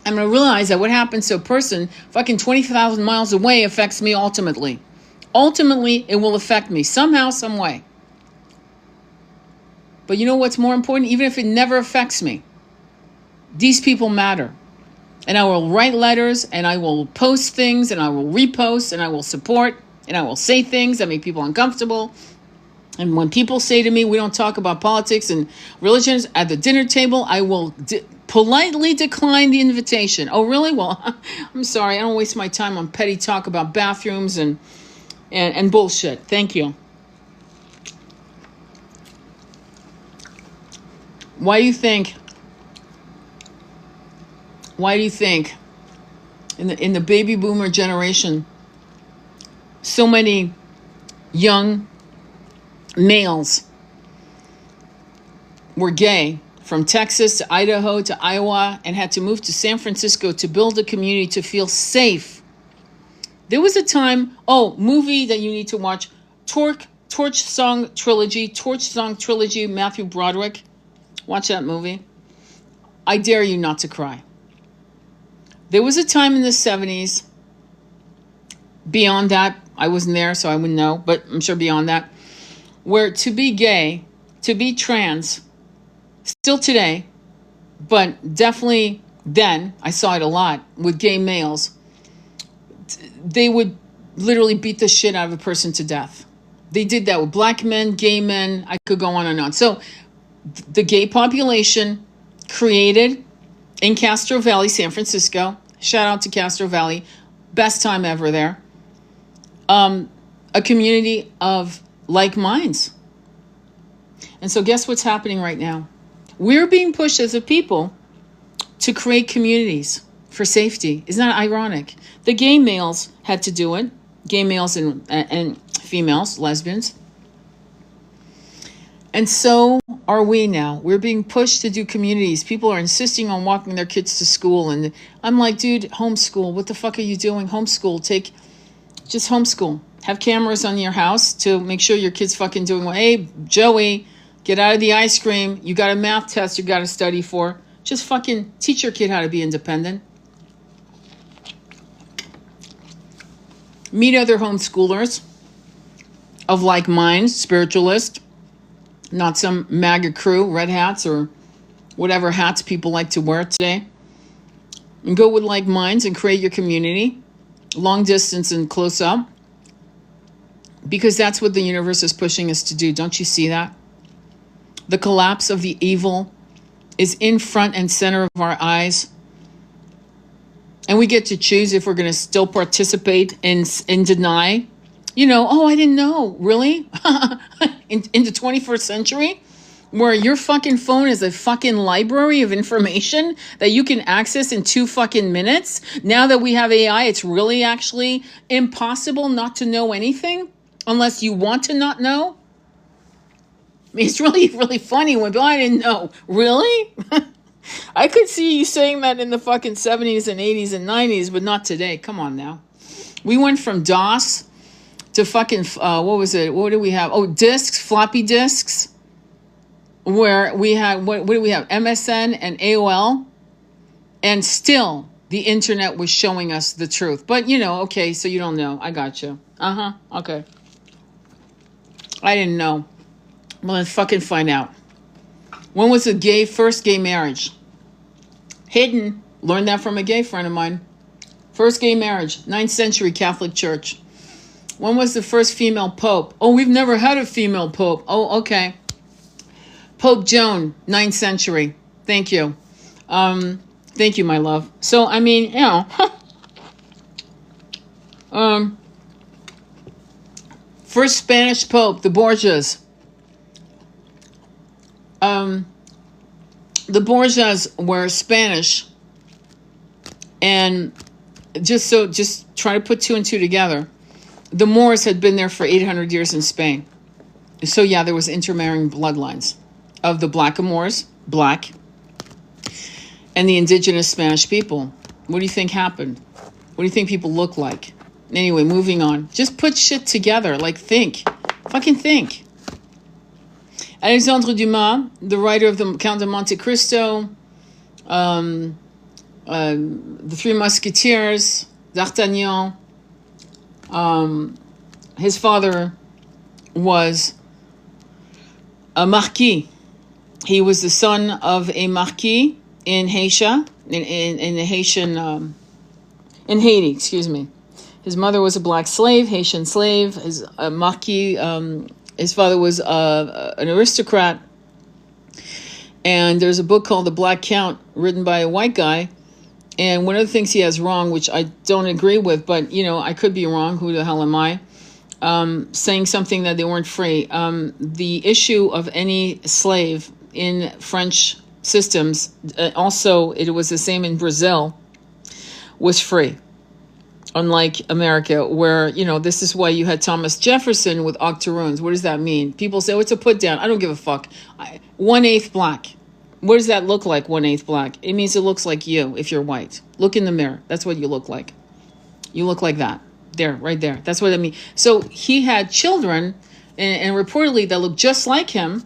I'm going to realize that what happens to a person fucking 20,000 miles away affects me ultimately. Ultimately, it will affect me somehow, some way. But you know what's more important? Even if it never affects me, these people matter. And I will write letters, and I will post things, and I will repost, and I will support, and I will say things that make people uncomfortable. And when people say to me, we don't talk about politics and religions at the dinner table, I will politely decline the invitation. Oh, really? Well, I'm sorry. I don't waste my time on petty talk about bathrooms and bullshit. Thank you. Why do you think in the baby boomer generation, so many young males were gay from Texas to Idaho to Iowa and had to move to San Francisco to build a community to feel safe? There was a time, movie that you need to watch, Torch Song Trilogy, Matthew Broderick. Watch that movie. I dare you not to cry. There was a time in the 70s, beyond that, I wasn't there, so I wouldn't know, but I'm sure beyond that, where to be gay, to be trans, still today, but definitely then, I saw it a lot with gay males, they would literally beat the shit out of a person to death. They did that with black men, gay men, I could go on and on. So the gay population created in Castro Valley, San Francisco, shout out to Castro Valley, best time ever there, a community of like minds. And so guess what's happening right now? We're being pushed as a people to create communities for safety. Isn't that ironic? The gay males had to do it. Gay males and females, lesbians. And so are we now. We're being pushed to do communities. People are insisting on walking their kids to school. And I'm like, dude, homeschool. What the fuck are you doing? Homeschool. Just homeschool. Have cameras on your house to make sure your kid's fucking doing well. Hey, Joey, get out of the ice cream. You got a math test you got to study for. Just fucking teach your kid how to be independent. Meet other homeschoolers of like minds, spiritualists. not some MAGA crew, red hats, or whatever hats people like to wear today. And go with like minds and create your community, long distance and close up, because that's what the universe is pushing us to do. Don't you see that? The collapse of the evil is in front and center of our eyes. And we get to choose if we're going to still participate in deny. Oh, I didn't know. Really? in the 21st century? Where your fucking phone is a fucking library of information that you can access in 2 fucking minutes. Now that we have AI, it's really actually impossible not to know anything unless you want to not know. I mean, it's really, really funny when I didn't know. Really? I could see you saying that in the fucking 70s and 80s and 90s, but not today. Come on now. We went from DOS to fucking, what was it? What do we have? Oh, discs, floppy disks, where we had, what do we have? MSN and AOL. And still, the internet was showing us the truth. But, okay, so you don't know. I got you. Okay. I didn't know. Well, let's fucking find out. When was the first gay marriage? Hidden. Learned that from a gay friend of mine. First gay marriage, 9th century Catholic Church. When was the first female pope? Oh, we've never had a female pope. Oh, okay. Pope Joan, 9th century. Thank you. Thank you, my love. So, I mean, first Spanish pope, the Borgias. The Borgias were Spanish, and just try to put 2 and 2 together. The Moors had been there for 800 years in Spain. So yeah, there was intermarrying bloodlines of the Blackamoors, black, and the indigenous Spanish people. What do you think happened? What do you think people look like? Anyway, moving on. Just put shit together. Like, think. Fucking think. Alexandre Dumas, the writer of the Count of Monte Cristo, the Three Musketeers, D'Artagnan. His father was a marquis. He was the son of a marquis in Haiti, in the Haitian, in Haiti, excuse me. His mother was a black slave, Haitian slave. His marquis. His father was an aristocrat. And there's a book called The Black Count, written by a white guy. And one of the things he has wrong, which I don't agree with, but, I could be wrong. Who the hell am I? Saying something that they weren't free. The issue of any slave in French systems, also it was the same in Brazil, was free. Unlike America, where, this is why you had Thomas Jefferson with octoroons. What does that mean? People say, oh, it's a put down. I don't give a fuck. 1/8 black. What does that look like, 1/8 black? It means it looks like you if you're white. Look in the mirror. That's what you look like. You look like that. There, right there. That's what I mean. So he had children, and reportedly that looked just like him.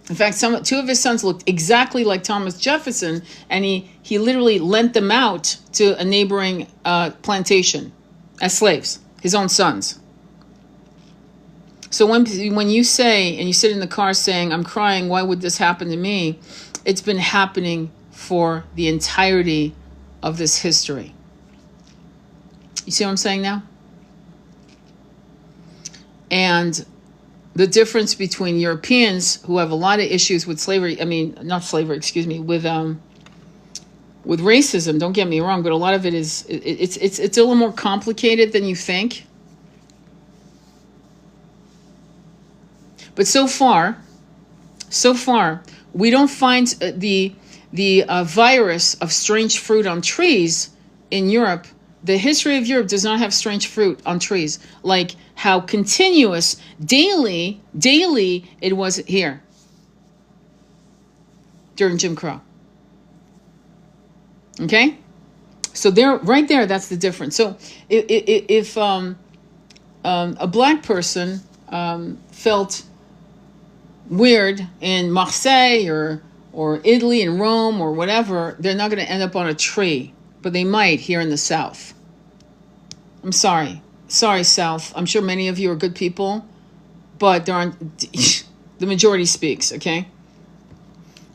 In fact, 2 of his sons looked exactly like Thomas Jefferson, and he literally lent them out to a neighboring plantation as slaves, his own sons. So when you say, and you sit in the car saying, I'm crying, why would this happen to me? It's been happening for the entirety of this history. You see what I'm saying now? And the difference between Europeans who have a lot of issues with slavery, with racism, don't get me wrong, but a lot of it is, it's a little more complicated than you think. But so far, we don't find the virus of strange fruit on trees in Europe. The history of Europe does not have strange fruit on trees, like how continuous, daily it was here during Jim Crow. Okay? So right there, that's the difference. So if a black person felt weird in Marseille or Italy and Rome or whatever, they're not going to end up on a tree, but they might here in the South. I'm sorry, South. I'm sure many of you are good people, but there The majority speaks, okay?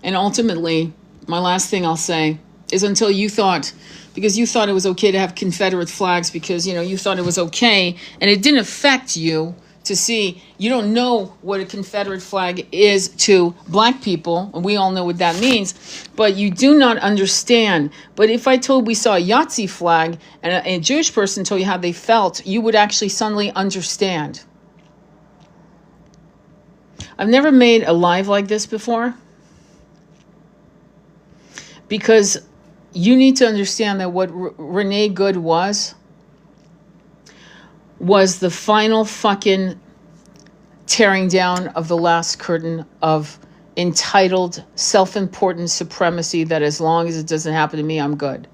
And ultimately, my last thing I'll say is until you thought, because you thought it was okay to have Confederate flags because, you thought it was okay, and it didn't affect you to see, you don't know what a Confederate flag is to black people, and we all know what that means, but you do not understand. But if I told we saw a Yahtzee flag and a Jewish person told you how they felt, you would actually suddenly understand. I've never made a live like this before because you need to understand that what Renee Good was the final fucking tearing down of the last curtain of entitled, self-important supremacy that as long as it doesn't happen to me, I'm good.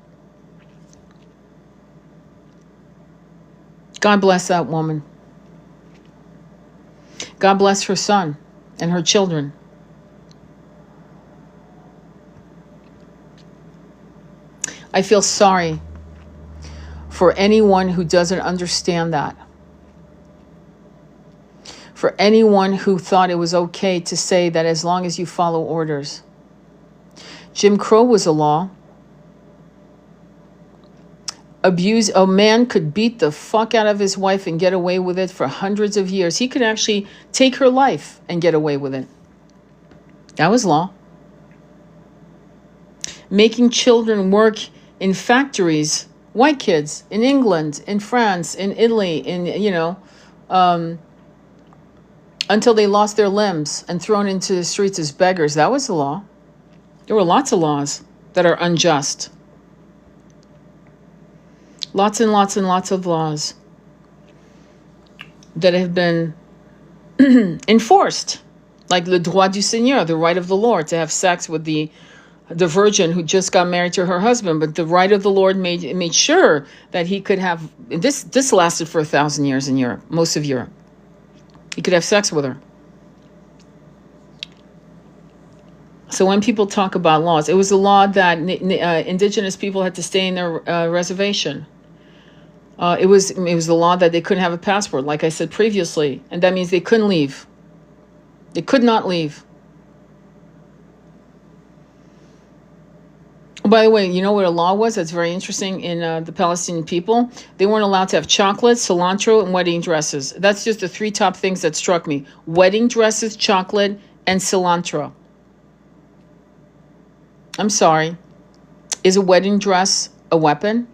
God bless that woman. God bless her son and her children. I feel sorry for anyone who doesn't understand that. For anyone who thought it was okay to say that as long as you follow orders. Jim Crow was a law. A man could beat the fuck out of his wife and get away with it for hundreds of years. He could actually take her life and get away with it. That was law. Making children work in factories, white kids in England, in France, in Italy, until they lost their limbs and thrown into the streets as beggars. That was the law. There were lots of laws that are unjust. Lots and lots and lots of laws that have been enforced, like le droit du Seigneur, the right of the Lord to have sex with the virgin who just got married to her husband. But the right of the Lord made sure that he could have, this lasted for 1,000 years in Europe, most of Europe. He could have sex with her. So when people talk about laws, it was a law that indigenous people had to stay in their reservation. It was the law that they couldn't have a passport, like I said previously, and that means they couldn't leave. They could not leave. By the way, you know what a law was that's very interesting in the Palestinian people? They weren't allowed to have chocolate, cilantro, and wedding dresses. That's just the 3 top things that struck me. Wedding dresses, chocolate, and cilantro. I'm sorry. Is a wedding dress a weapon?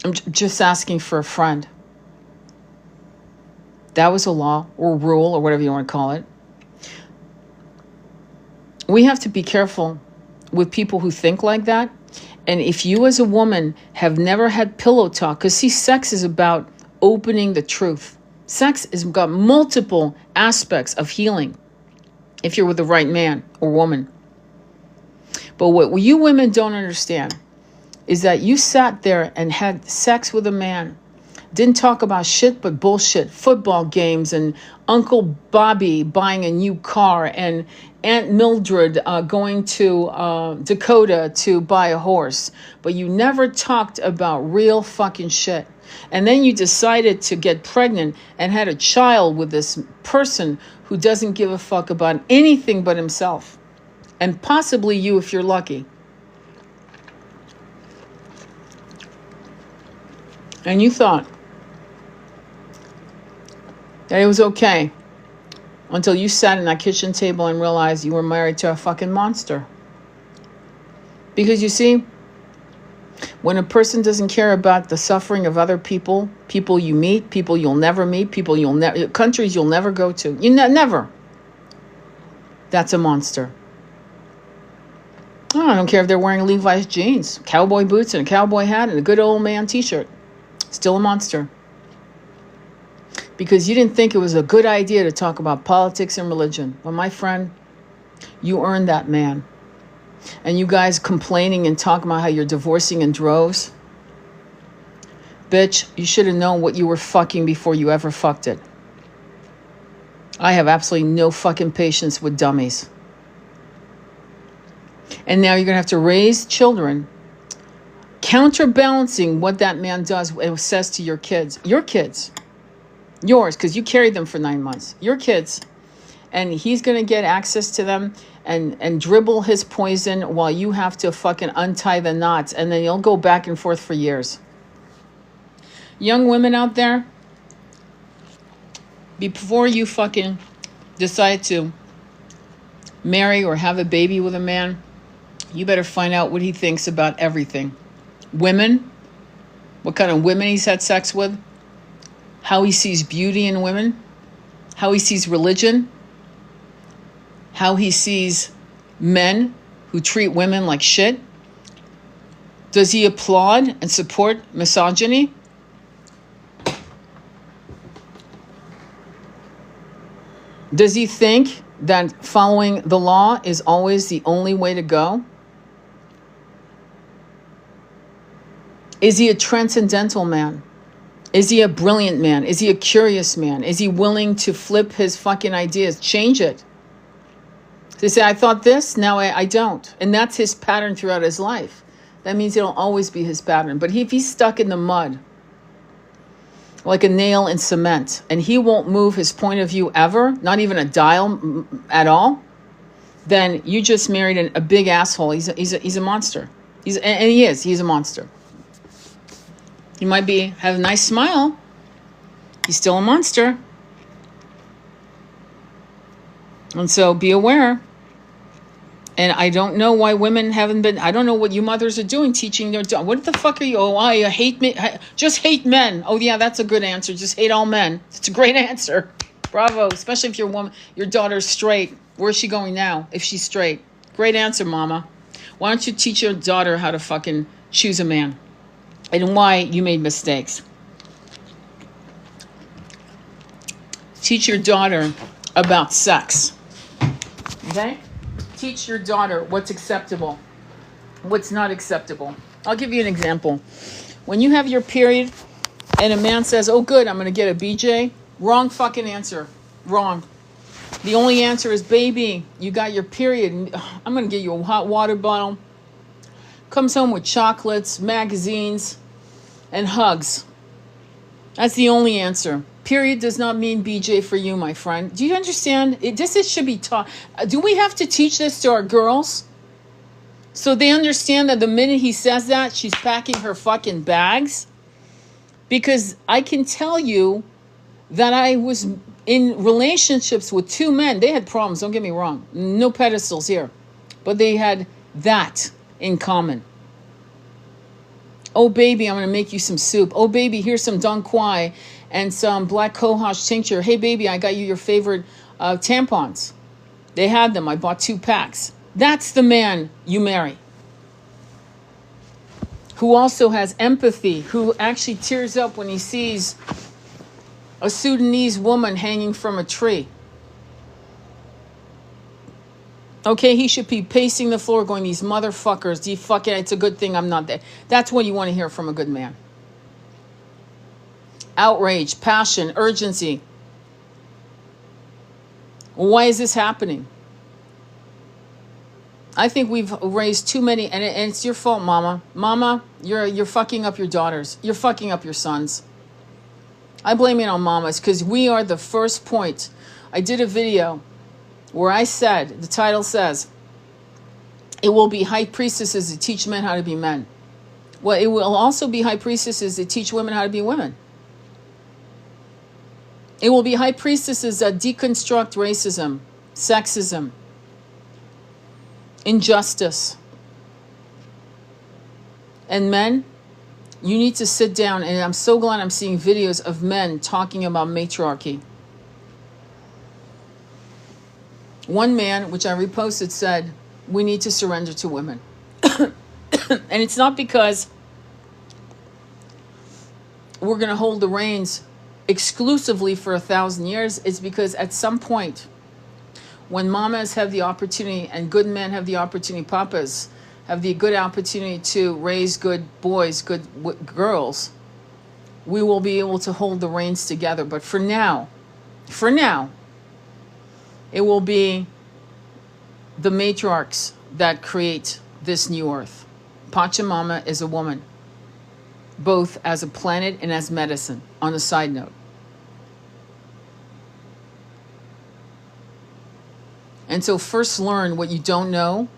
I'm just asking for a friend. That was a law or rule or whatever you want to call it. We have to be careful with people who think like that. And if you as a woman have never had pillow talk, because see, sex is about opening the truth. Sex has got multiple aspects of healing if you're with the right man or woman. But what you women don't understand is that you sat there and had sex with a man, didn't talk about shit but bullshit, football games and Uncle Bobby buying a new car and Aunt Mildred going to Dakota to buy a horse. But you never talked about real fucking shit. And then you decided to get pregnant and had a child with this person who doesn't give a fuck about anything but himself. And possibly you if you're lucky. And you thought that it was okay until you sat in that kitchen table and realized you were married to a fucking monster. Because you see, when a person doesn't care about the suffering of other people, people you meet, people you'll never meet, countries you'll never go to, never. That's a monster. Oh, I don't care if they're wearing Levi's jeans, cowboy boots and a cowboy hat and a good old man t-shirt. Still a monster. Because you didn't think it was a good idea to talk about politics and religion. Well, my friend, you earned that man. And you guys complaining and talking about how you're divorcing in droves. Bitch, you should have known what you were fucking before you ever fucked it. I have absolutely no fucking patience with dummies. And now you're going to have to raise children counterbalancing what that man does and says to your kids, yours, because you carried them for 9 months, your kids, and he's going to get access to them and dribble his poison while you have to fucking untie the knots, and then you'll go back and forth for years. Young women out there, before you fucking decide to marry or have a baby with a man, you better find out what he thinks about everything. Women, what kind of women he's had sex with, how he sees beauty in women, how he sees religion, how he sees men who treat women like shit. Does he applaud and support misogyny? Does he think that following the law is always the only way to go? Is he a transcendental man? Is he a brilliant man? Is he a curious man? Is he willing to flip his fucking ideas, change it? They say, I thought this, now I don't. And that's his pattern throughout his life. That means it'll always be his pattern. But if he's stuck in the mud, like a nail in cement, and he won't move his point of view ever, not even a dial at all, then you just married a big asshole. He's a monster. He's a monster. He might have a nice smile. He's still a monster. And so be aware. And I don't know why women haven't been, I don't know what you mothers are doing, teaching their, what the fuck are you, oh, I hate me, just hate men. Oh yeah, that's a good answer. Just hate all men. It's a great answer. Bravo. Especially if your daughter's straight. Where's she going now if she's straight? Great answer, mama. Why don't you teach your daughter how to fucking choose a man and why you made mistakes? Teach your daughter about sex. Okay? Teach your daughter what's acceptable, what's not acceptable. I'll give you an example. When you have your period and a man says, oh good, I'm going to get a BJ, wrong fucking answer. Wrong. The only answer is, baby, you got your period. I'm going to get you a hot water bottle. Comes home with chocolates, magazines, and hugs. That's the only answer. Period does not mean BJ for you, my friend. Do you understand? This should be taught. Do we have to teach this to our girls? So they understand that the minute he says that, she's packing her fucking bags? Because I can tell you that I was in relationships with two men. They had problems, don't get me wrong. No pedestals here. But they had that in common. Oh, baby, I'm going to make you some soup. Oh, baby, here's some Dong Quai and some black cohosh tincture. Hey, baby, I got you your favorite tampons. They had them. I bought 2 packs. That's the man you marry. Who also has empathy, who actually tears up when he sees a Sudanese woman hanging from a tree. Okay, he should be pacing the floor going, these motherfuckers, it's a good thing I'm not there. That's what you want to hear from a good man. Outrage, passion, urgency. Why is this happening? I think we've raised too many, and it's your fault, mama. Mama, you're fucking up your daughters. You're fucking up your sons. I blame it on mamas because we are the first point. I did a video where I said, the title says, it will be high priestesses that teach men how to be men. Well, it will also be high priestesses that teach women how to be women. It will be high priestesses that deconstruct racism, sexism, injustice. And men, you need to sit down, and I'm so glad I'm seeing videos of men talking about matriarchy. One man, which I reposted, said, we need to surrender to women. And it's not because we're going to hold the reins exclusively for 1,000 years. It's because at some point, when mamas have the opportunity and good men have the opportunity, papas have the good opportunity to raise good boys, good girls, we will be able to hold the reins together. But for now, it will be the matriarchs that create this new earth. Pachamama is a woman, both as a planet and as medicine, on a side note. And so first learn what you don't know,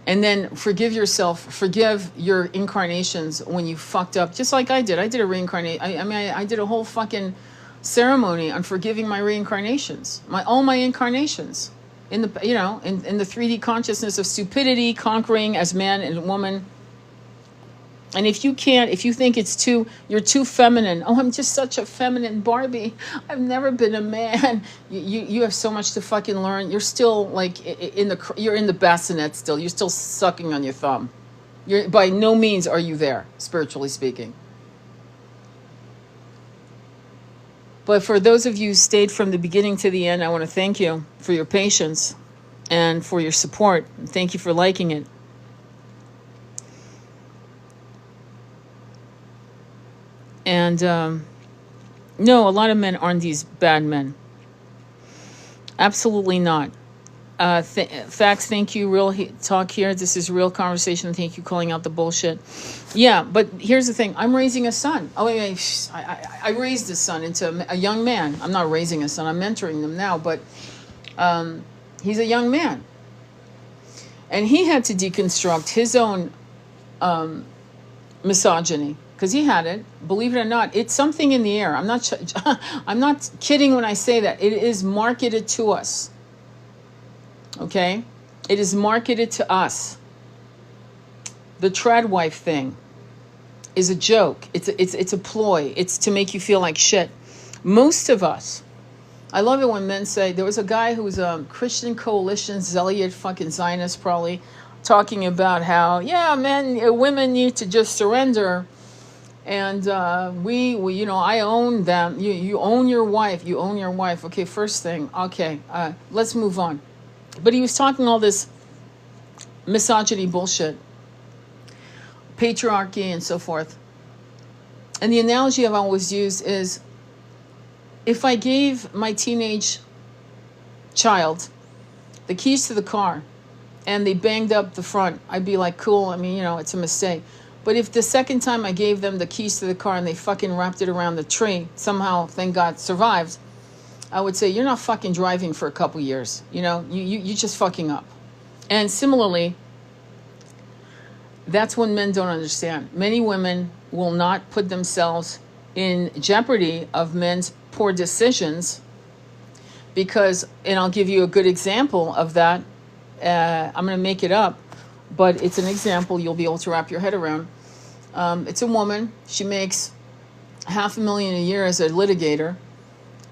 and then forgive yourself, forgive your incarnations when you fucked up, just like I did. I did a reincarnation. I did a whole fucking ceremony on forgiving my reincarnations, all my incarnations in the, in the 3D consciousness of stupidity, conquering as man and woman. And if you think you're too feminine. Oh, I'm just such a feminine Barbie. I've never been a man. You have so much to fucking learn. You're still like you're in the bassinet still. You're still sucking on your thumb. By no means are you there, spiritually speaking. But for those of you who stayed from the beginning to the end, I want to thank you for your patience and for your support. Thank you for liking it. And no, a lot of men aren't these bad men. Absolutely not. Facts, thank you. Real talk here. This is real conversation. Thank you calling out the bullshit. Yeah, but here's the thing. I'm raising a son. Oh, wait. I raised a son into a young man. I'm not raising a son. I'm mentoring them now. But he's a young man. And he had to deconstruct his own misogyny. Because he had it, believe it or not, it's something in the air. I'm not kidding when I say that. It is marketed to us. Okay? It is marketed to us. The trad wife thing is a joke. It's a ploy. It's to make you feel like shit. Most of us, I love it when men say, there was a guy who was a Christian Coalition zealot, fucking Zionist probably, talking about how, women need to just surrender. And we I own them. You own your wife. You own your wife. Okay, first thing. Okay, let's move on. But he was talking all this misogyny bullshit, patriarchy and so forth. And the analogy I've always used is, if I gave my teenage child the keys to the car and they banged up the front, I'd be like, cool. I mean, it's a mistake. But if the second time I gave them the keys to the car and they fucking wrapped it around the tree, somehow, thank God, survived, I would say, you're not fucking driving for a couple years. You just fucking up. And similarly, that's when men don't understand. Many women will not put themselves in jeopardy of men's poor decisions because, and I'll give you a good example of that. I'm going to make it up, but it's an example you'll be able to wrap your head around. It's a woman. She makes $500,000 a year as a litigator,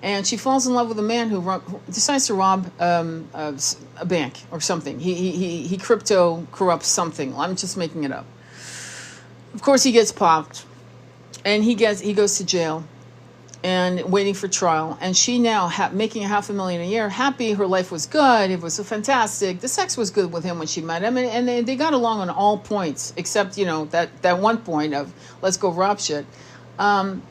and she falls in love with a man who decides to rob a bank or something. He crypto corrupts something. I'm just making it up. Of course, he gets popped, and he goes to jail, and waiting for trial. And she now making $500,000 a year, happy. Her life was good. It was fantastic. The sex was good with him when she met him, and they got along on all points except that one point of let's go rob shit. And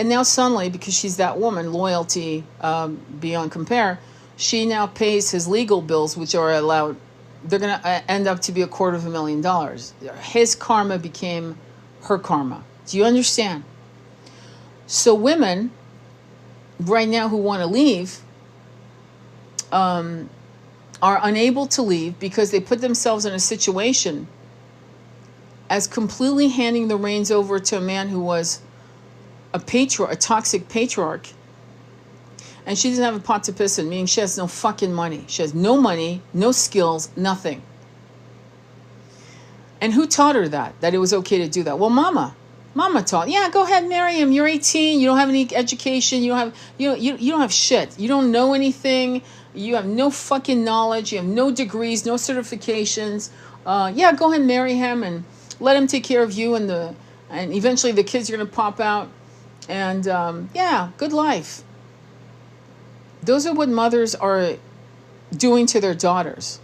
now suddenly, because she's that woman, loyalty beyond compare, she now pays his legal bills, which are allowed. They're going to end up to be $250,000. His karma became her karma. Do you understand? So women right now who want to leave are unable to leave because they put themselves in a situation as completely handing the reins over to a man who was a toxic patriarch. And she doesn't have a pot to piss in, meaning she has no fucking money. She has no money, no skills, nothing. And who taught her that it was okay to do that? Well, Mama taught. Yeah, go ahead, marry him. You're 18. You don't have any education. You don't have shit. You don't know anything. You have no fucking knowledge. You have no degrees, no certifications. Yeah, go ahead and marry him and let him take care of you, and eventually the kids are gonna pop out. And yeah, good life. Those are what mothers are doing to their daughters.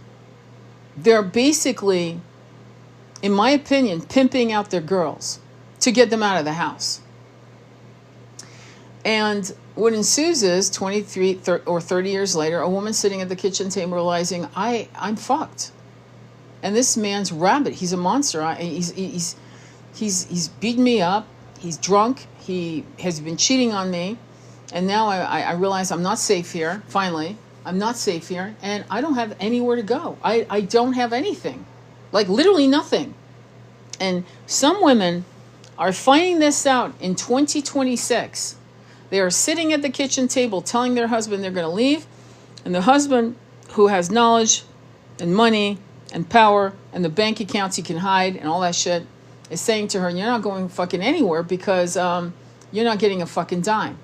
They're basically, in my opinion, pimping out their girls to get them out of the house. And what ensues is 23 or 30 years later, a woman sitting at the kitchen table realizing, I'm fucked. And this man's rabid. He's a monster. He's beaten me up. He's drunk. He has been cheating on me. And now I realize I'm not safe here, finally. I'm not safe here, and I don't have anywhere to go. I don't have anything. Like literally nothing. And some women are finding this out in 2026. They are sitting at the kitchen table telling their husband they're going to leave, and the husband, who has knowledge and money and power and the bank accounts he can hide and all that shit, is saying to her, you're not going fucking anywhere because you're not getting a fucking dime.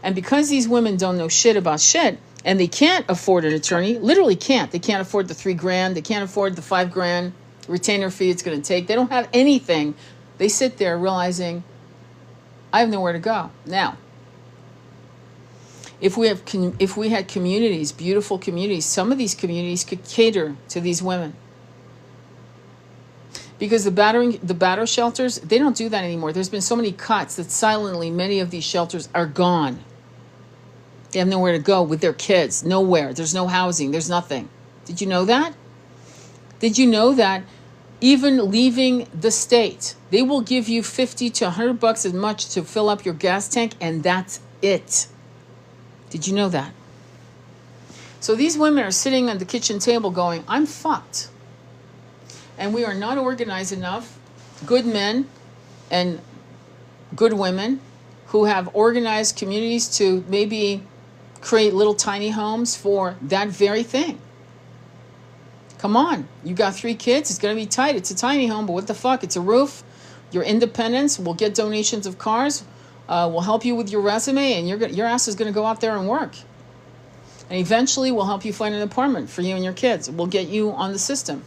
And because these women don't know shit about shit, and they can't afford an attorney, literally can't. They can't afford the $3,000. They can't afford the $5,000 retainer fee it's going to take. They don't have anything. They sit there realizing, I have nowhere to go. Now, if we had communities, beautiful communities, some of these communities could cater to these women. Because the batterer shelters, they don't do that anymore. There's been so many cuts that silently many of these shelters are gone. They have nowhere to go with their kids. Nowhere. There's no housing. There's nothing. Did you know that? Did you know that even leaving the state, they will give you $50 to $100 as much to fill up your gas tank, and that's it. Did you know that? So these women are sitting at the kitchen table going, I'm fucked. And we are not organized enough, good men and good women who have organized communities to maybe create little tiny homes for that very thing. Come on, you got 3 kids, it's going to be tight. It's a tiny home, but what the fuck? It's a roof. Your independence, we'll get donations of cars. We'll help you with your resume, and your ass is going to go out there and work. And eventually we'll help you find an apartment for you and your kids. We'll get you on the system.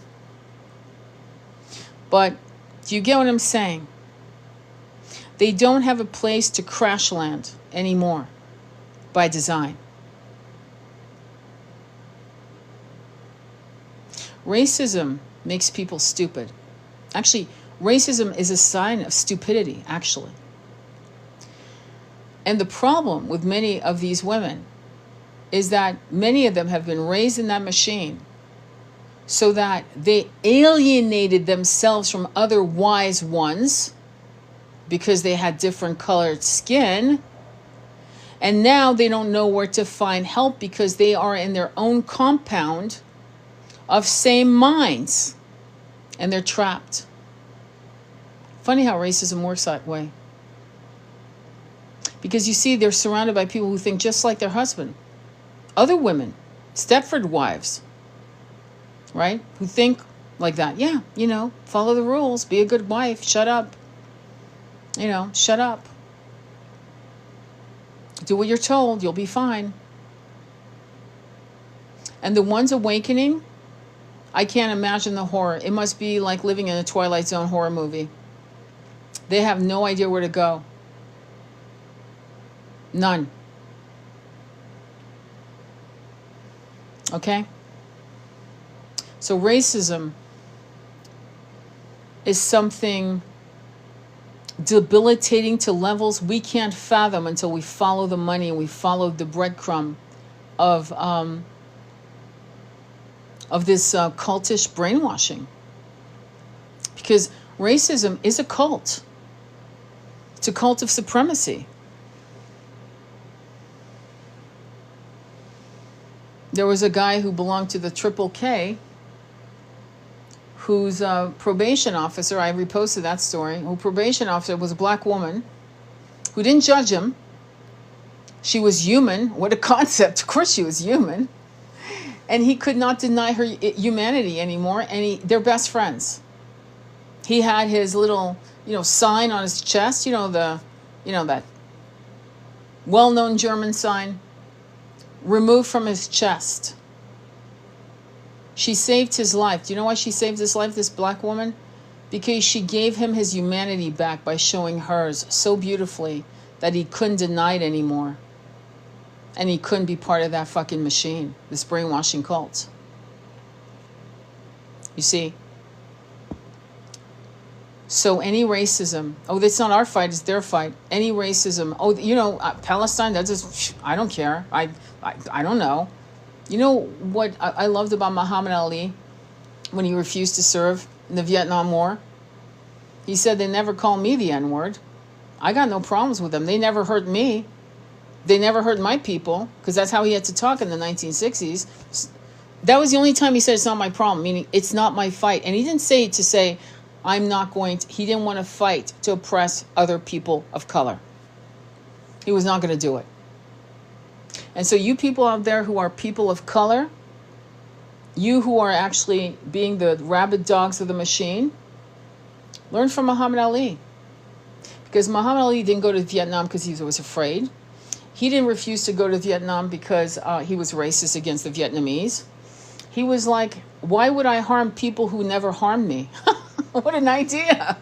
But do you get what I'm saying? They don't have a place to crash land anymore by design. Racism makes people stupid. Actually, racism is a sign of stupidity, actually. And the problem with many of these women is that many of them have been raised in that machine so that they alienated themselves from other wise ones because they had different colored skin. And now they don't know where to find help because they are in their own compound of same minds, and they're trapped. Funny how racism works that way. Because you see, they're surrounded by people who think just like their husband. Other women, Stepford wives, right? Who think like that. Yeah, follow the rules, be a good wife, shut up. Shut up. Do what you're told, you'll be fine. And the ones awakening, I can't imagine the horror. It must be like living in a Twilight Zone horror movie. They have no idea where to go. None. Okay? So racism is something debilitating to levels we can't fathom until we follow the money and we follow the breadcrumb of this cultish brainwashing. Because racism is a cult. It's a cult of supremacy. There was a guy who belonged to the Triple K whose probation officer, I reposted that story, whose probation officer was a black woman who didn't judge him. She was human. What a concept. Of course she was human. And he could not deny her humanity anymore, and they're best friends. He had his little, sign on his chest, that well-known German sign, removed from his chest. She saved his life. Do you know why she saved his life, this black woman? Because she gave him his humanity back by showing hers so beautifully that he couldn't deny it anymore. And he couldn't be part of that fucking machine, this brainwashing cult. You see? So any racism, that's not our fight, it's their fight. Any racism, Palestine, that's just, I don't care. I don't know. You know what I loved about Muhammad Ali when he refused to serve in the Vietnam War? He said, they never call me the N-word. I got no problems with them. They never hurt me. They never hurt my people, because that's how he had to talk in the 1960s. That was the only time he said it's not my problem, meaning it's not my fight. And he didn't say it to say, I'm not going to, he didn't want to fight to oppress other people of color. He was not going to do it. And so you people out there who are people of color, you who are actually being the rabid dogs of the machine, learn from Muhammad Ali. Because Muhammad Ali didn't go to Vietnam because he was afraid. He didn't refuse to go to Vietnam because he was racist against the Vietnamese. He was like, why would I harm people who never harmed me? What an idea.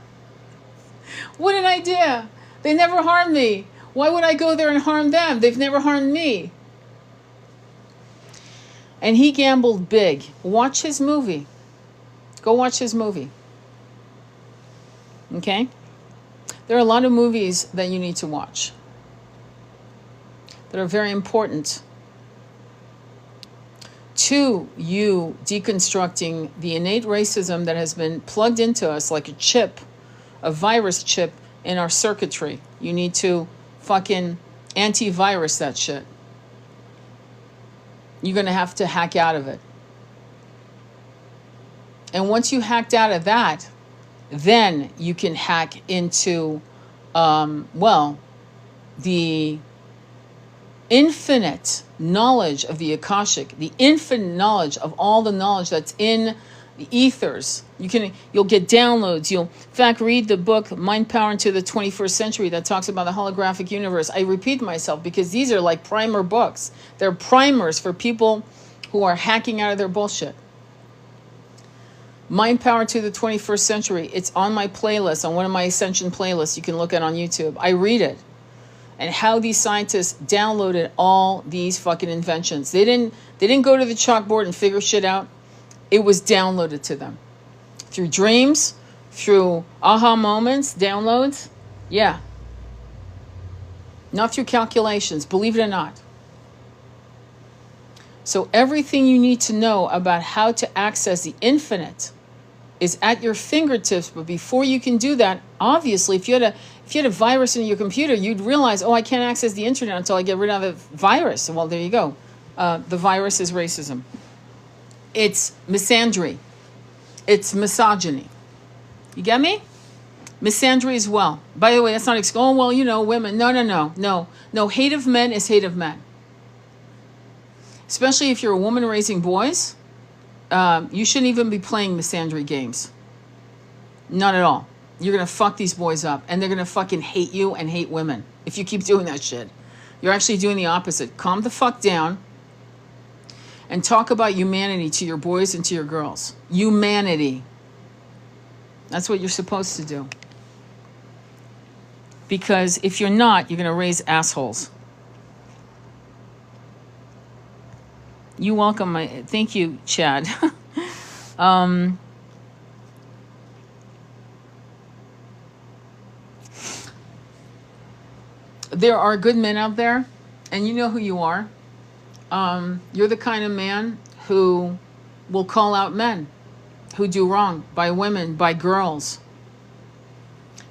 What an idea. They never harmed me. Why would I go there and harm them? They've never harmed me. And he gambled big. Watch his movie. Go watch his movie. Okay? There are a lot of movies that you need to watch that are very important to you deconstructing the innate racism that has been plugged into us like a chip, a virus chip in our circuitry. You need to fucking antivirus that shit. You're going to have to hack out of it. And once you hacked out of that, then you can hack into, the infinite knowledge of the Akashic, the infinite knowledge of all the knowledge that's in the ethers. You'll get downloads. You'll, in fact, read the book Mind Power into the 21st Century that talks about the holographic universe. I repeat myself because these are like primer books. They're primers for people who are hacking out of their bullshit. Mind Power to the 21st Century. It's on my playlist, on one of my Ascension playlists you can look at on YouTube. I read it. And how these scientists downloaded all these fucking inventions. They didn't go to the chalkboard and figure shit out. It was downloaded to them. Through dreams, through aha moments, downloads. Yeah. Not through calculations, believe it or not. So everything you need to know about how to access the infinite is at your fingertips. But before you can do that, obviously, if you had a virus in your computer, you'd realize, oh, I can't access the internet until I get rid of the virus. Well, there you go. The virus is racism. It's misandry. It's misogyny. You get me? Misandry as well. By the way, that's not women. No. Hate of men is hate of men. Especially if you're a woman raising boys, you shouldn't even be playing misandry games. Not at all. You're going to fuck these boys up, and they're going to fucking hate you and hate women if you keep doing that shit. You're actually doing the opposite. Calm the fuck down and talk about humanity to your boys and to your girls. Humanity. That's what you're supposed to do. Because if you're not, you're going to raise assholes. You're welcome. Thank you, Chad. There are good men out there, and you know who you are. You're the kind of man who will call out men who do wrong by women, by girls.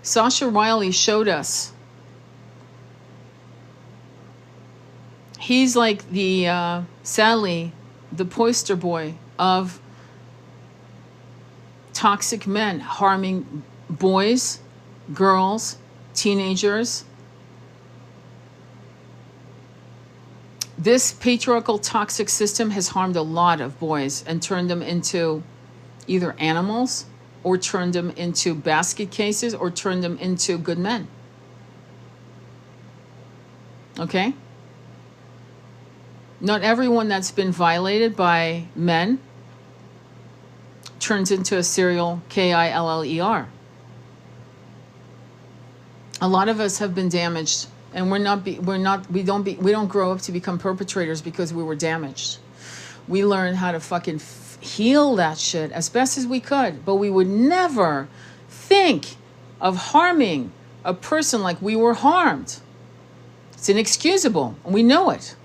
Sasha Riley showed us. He's like sadly, the poster boy of toxic men harming boys, girls, teenagers. This patriarchal toxic system has harmed a lot of boys and turned them into either animals or turned them into basket cases or turned them into good men. Okay? Not everyone that's been violated by men turns into a serial killer. A lot of us have been damaged, and we don't grow up to become perpetrators because we were damaged. We learned how to fucking heal that shit as best as we could, but we would never think of harming a person like we were harmed. It's inexcusable, and we know it.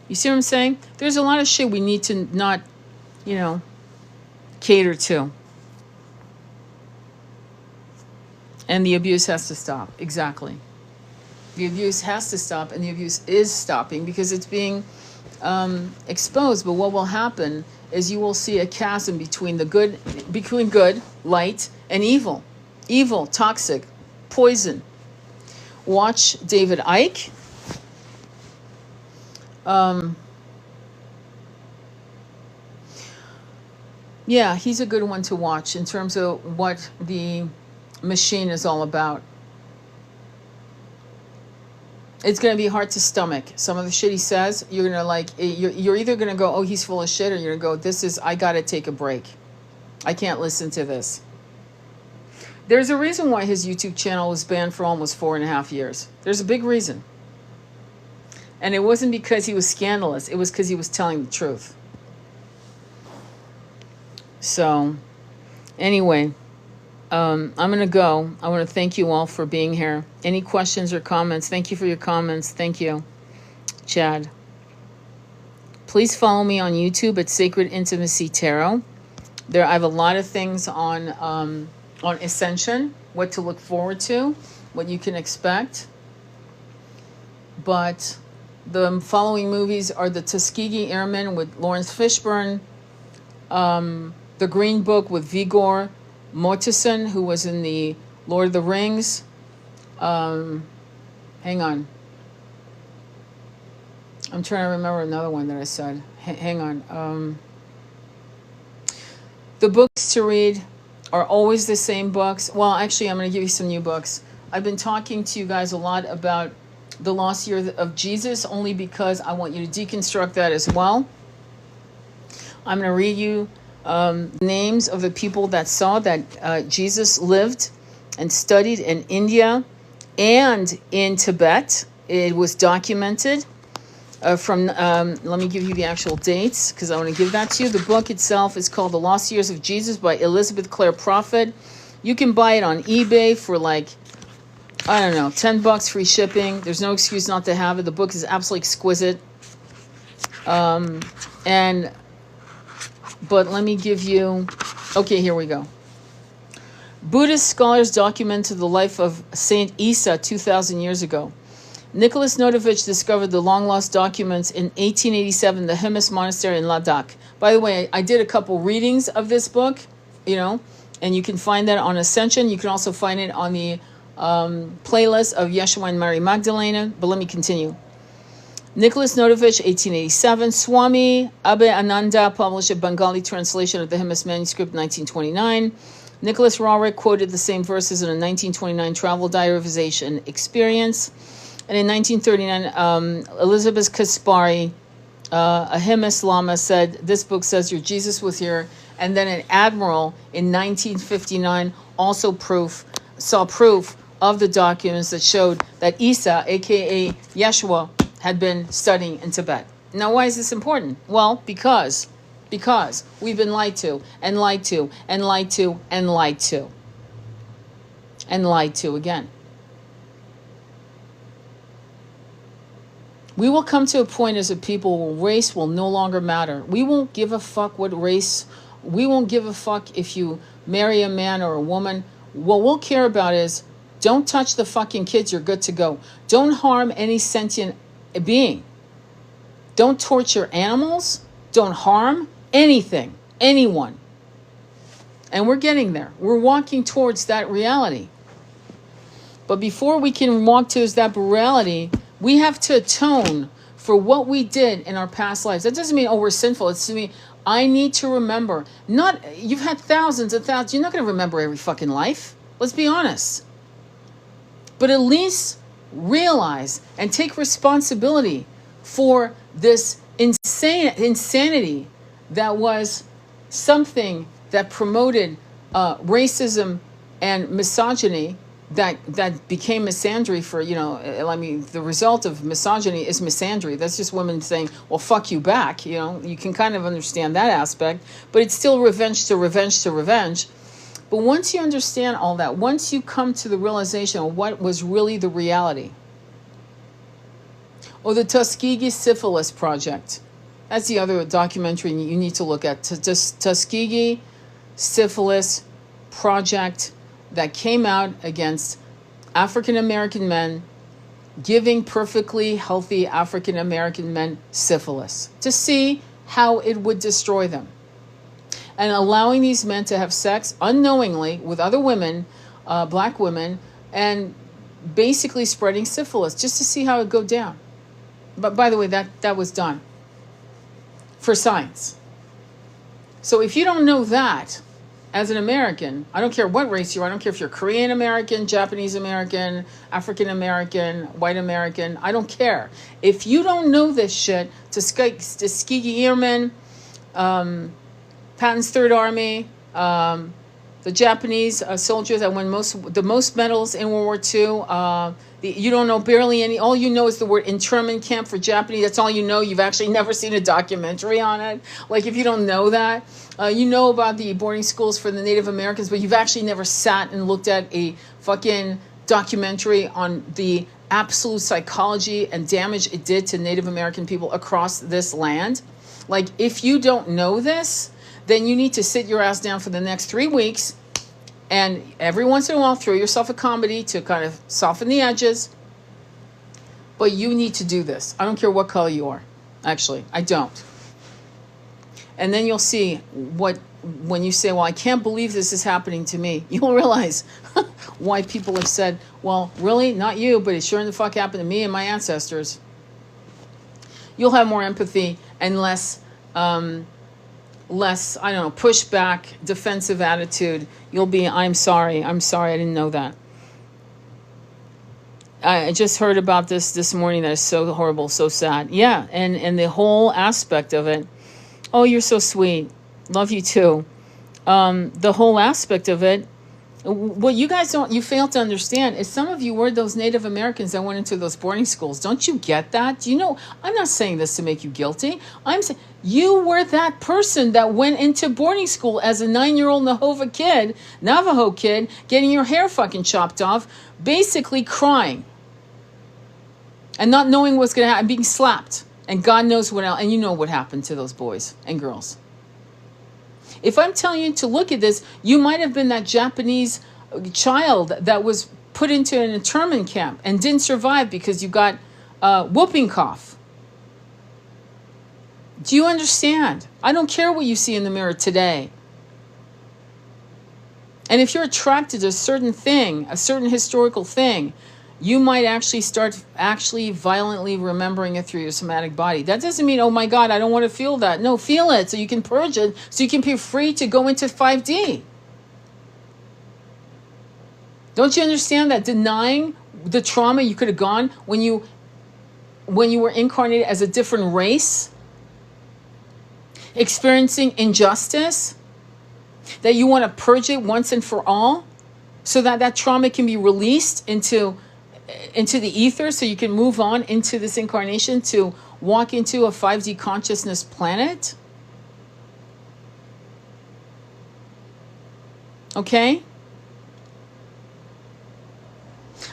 You see what I'm saying? There's a lot of shit we need to not, cater to. And the abuse has to stop. Exactly. The abuse has to stop, and the abuse is stopping because it's being exposed. But what will happen is you will see a chasm between good, light, and evil. Evil, toxic, poison. Watch David Icke. Yeah, he's a good one to watch in terms of what the machine is all about. It's going to be hard to stomach. Some of the shit he says, you're going to like, you're either going to go, oh, he's full of shit, or you're going to go, I got to take a break. I can't listen to this. There's a reason why his YouTube channel was banned for almost 4.5 years. There's a big reason. And it wasn't because he was scandalous. It was because he was telling the truth. So, anyway, I'm going to go. I want to thank you all for being here. Any questions or comments? Thank you for your comments. Thank you, Chad. Please follow me on YouTube at Sacred Intimacy Tarot. I have a lot of things on Ascension, what to look forward to, what you can expect. But the following movies are the Tuskegee Airmen with Lawrence Fishburne, The Green Book with Viggo Mortensen, who was in the Lord of the Rings. Hang on. I'm trying to remember another one that I said. Hang on. The books to read are always the same books. Well, actually, I'm going to give you some new books. I've been talking to you guys a lot about The Lost Year of Jesus, only because I want you to deconstruct that as well. I'm going to read you names of the people that saw that Jesus lived and studied in India and in Tibet. It was documented let me give you the actual dates, because I want to give that to you. The book itself is called The Lost Years of Jesus by Elizabeth Clare Prophet. You can buy it on eBay for like, I don't know, $10 free shipping. There's no excuse not to have it. The book is absolutely exquisite. But let me give you, okay, here we go. Buddhist scholars documented the life of Saint Isa 2,000 years ago. Nicholas Notovich discovered the long-lost documents in 1887 in the Himis Monastery in Ladakh. By the way, I did a couple readings of this book, and you can find that on Ascension. You can also find it on the playlist of Yeshua and Mary Magdalena. But let me continue. Nicholas Notovich, 1887. Swami Abhayananda published a Bengali translation of the Himis manuscript in 1929. Nicholas Roerich quoted the same verses in a 1929 travel diary of his Asian experience. And in 1939, Elizabeth Kaspari, a Himis Lama, said, this book says your Jesus was here. And then an admiral in 1959 also saw proof of the documents that showed that Isa, a.k.a. Yeshua, had been studying in Tibet. Now, why is this important? Well, because we've been lied to, and lied to, and lied to, and lied to, and lied to again. We will come to a point as a people where race will no longer matter. We won't give a fuck what race. We won't give a fuck if you marry a man or a woman. What we'll care about is, don't touch the fucking kids, you're good to go. Don't harm any sentient being. Don't torture animals. Don't harm anything, anyone. And we're getting there. We're walking towards that reality. But before we can walk towards that reality, we have to atone for what we did in our past lives. That doesn't mean, oh, we're sinful. It's to me, I need to remember. You've had thousands and thousands. You're not going to remember every fucking life. Let's be honest. But at least realize and take responsibility for this insanity that was something that promoted racism and misogyny that became misandry for, the result of misogyny is misandry. That's just women saying, well, fuck you back. You can kind of understand that aspect, but it's still revenge to revenge to revenge. But once you understand all that, once you come to the realization of what was really the reality, or the Tuskegee Syphilis Project, that's the other documentary you need to look at. Tuskegee Syphilis Project that came out against African American men giving perfectly healthy African American men syphilis to see how it would destroy them. And allowing these men to have sex unknowingly with other women, black women, and basically spreading syphilis just to see how it would go down. But by the way, that was done for science. So if you don't know that, as an American, I don't care what race you are. I don't care if you're Korean American, Japanese American, African American, white American. I don't care. If you don't know this shit, Tuskegee Airmen, Patton's Third Army, the Japanese soldiers that won the most medals in World War II. You don't know barely any. All you know is the word internment camp for Japanese. That's all you know. You've actually never seen a documentary on it. Like, if you don't know that, you know about the boarding schools for the Native Americans, but you've actually never sat and looked at a fucking documentary on the absolute psychology and damage it did to Native American people across this land. Like, if you don't know this, then you need to sit your ass down for the next 3 weeks and every once in a while throw yourself a comedy to kind of soften the edges. But you need to do this. I don't care what color you are. Actually, I don't. And then you'll see when you say, well, I can't believe this is happening to me, you'll realize why people have said, well, really? Not you, but it sure in the fuck happened to me and my ancestors. You'll have more empathy and less, I don't know, pushback, defensive attitude. You'll be, I'm sorry, I didn't know that. I just heard about this morning. That is so horrible, so sad. Yeah, and the whole aspect of it. Oh, you're so sweet. Love you too. The whole aspect of it, what you guys you fail to understand is some of you were those Native Americans that went into those boarding schools. Don't you get that? Do you know, I'm not saying this to make you guilty. I'm saying you were that person that went into boarding school as a 9-year-old Navajo kid, getting your hair fucking chopped off, basically crying and not knowing what's going to happen, being slapped. And God knows what else. And you know what happened to those boys and girls. If I'm telling you to look at this, you might have been that Japanese child that was put into an internment camp and didn't survive because you got whooping cough. Do you understand? I don't care what you see in the mirror today. And if you're attracted to a certain thing, a certain historical thing, you might actually start violently remembering it through your somatic body. That doesn't mean, oh my God, I don't want to feel that. No, feel it so you can purge it, so you can be free to go into 5D. Don't you understand that denying the trauma you could have gone when you were incarnated as a different race, experiencing injustice, that you want to purge it once and for all so that trauma can be released into the ether, so you can move on into this incarnation to walk into a 5D consciousness planet? Okay?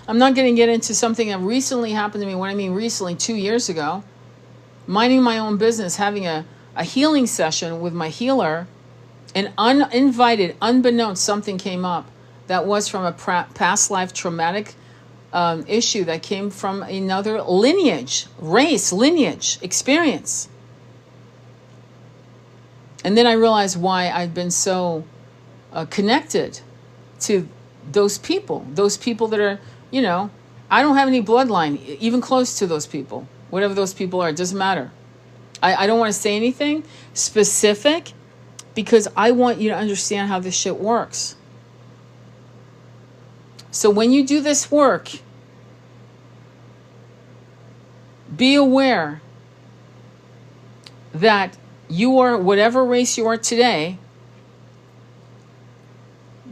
I'm not going to get into something that recently happened to me. When I mean recently, 2 years ago, minding my own business, having a healing session with my healer, and uninvited, unbeknownst, something came up that was from a past life traumatic issue that came from another race lineage experience. And then I realized why I'd been so connected to those people that are, I don't have any bloodline even close to those people, whatever those people are. It doesn't matter. I don't want to say anything specific because I want you to understand how this shit works. So when you do this work, be aware that you are whatever race you are today,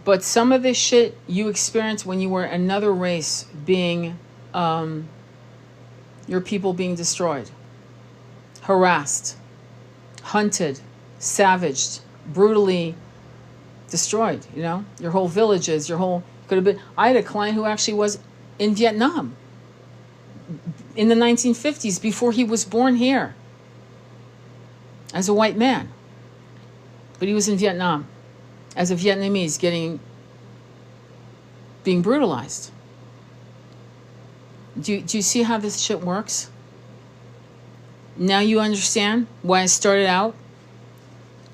but some of this shit you experienced when you were another race, being your people being destroyed, harassed, hunted, savaged, brutally destroyed, your whole villages, could have been. I had a client who actually was in Vietnam in the 1950s before he was born here as a white man. But he was in Vietnam as a Vietnamese being brutalized. Do you see how this shit works? Now you understand why I started out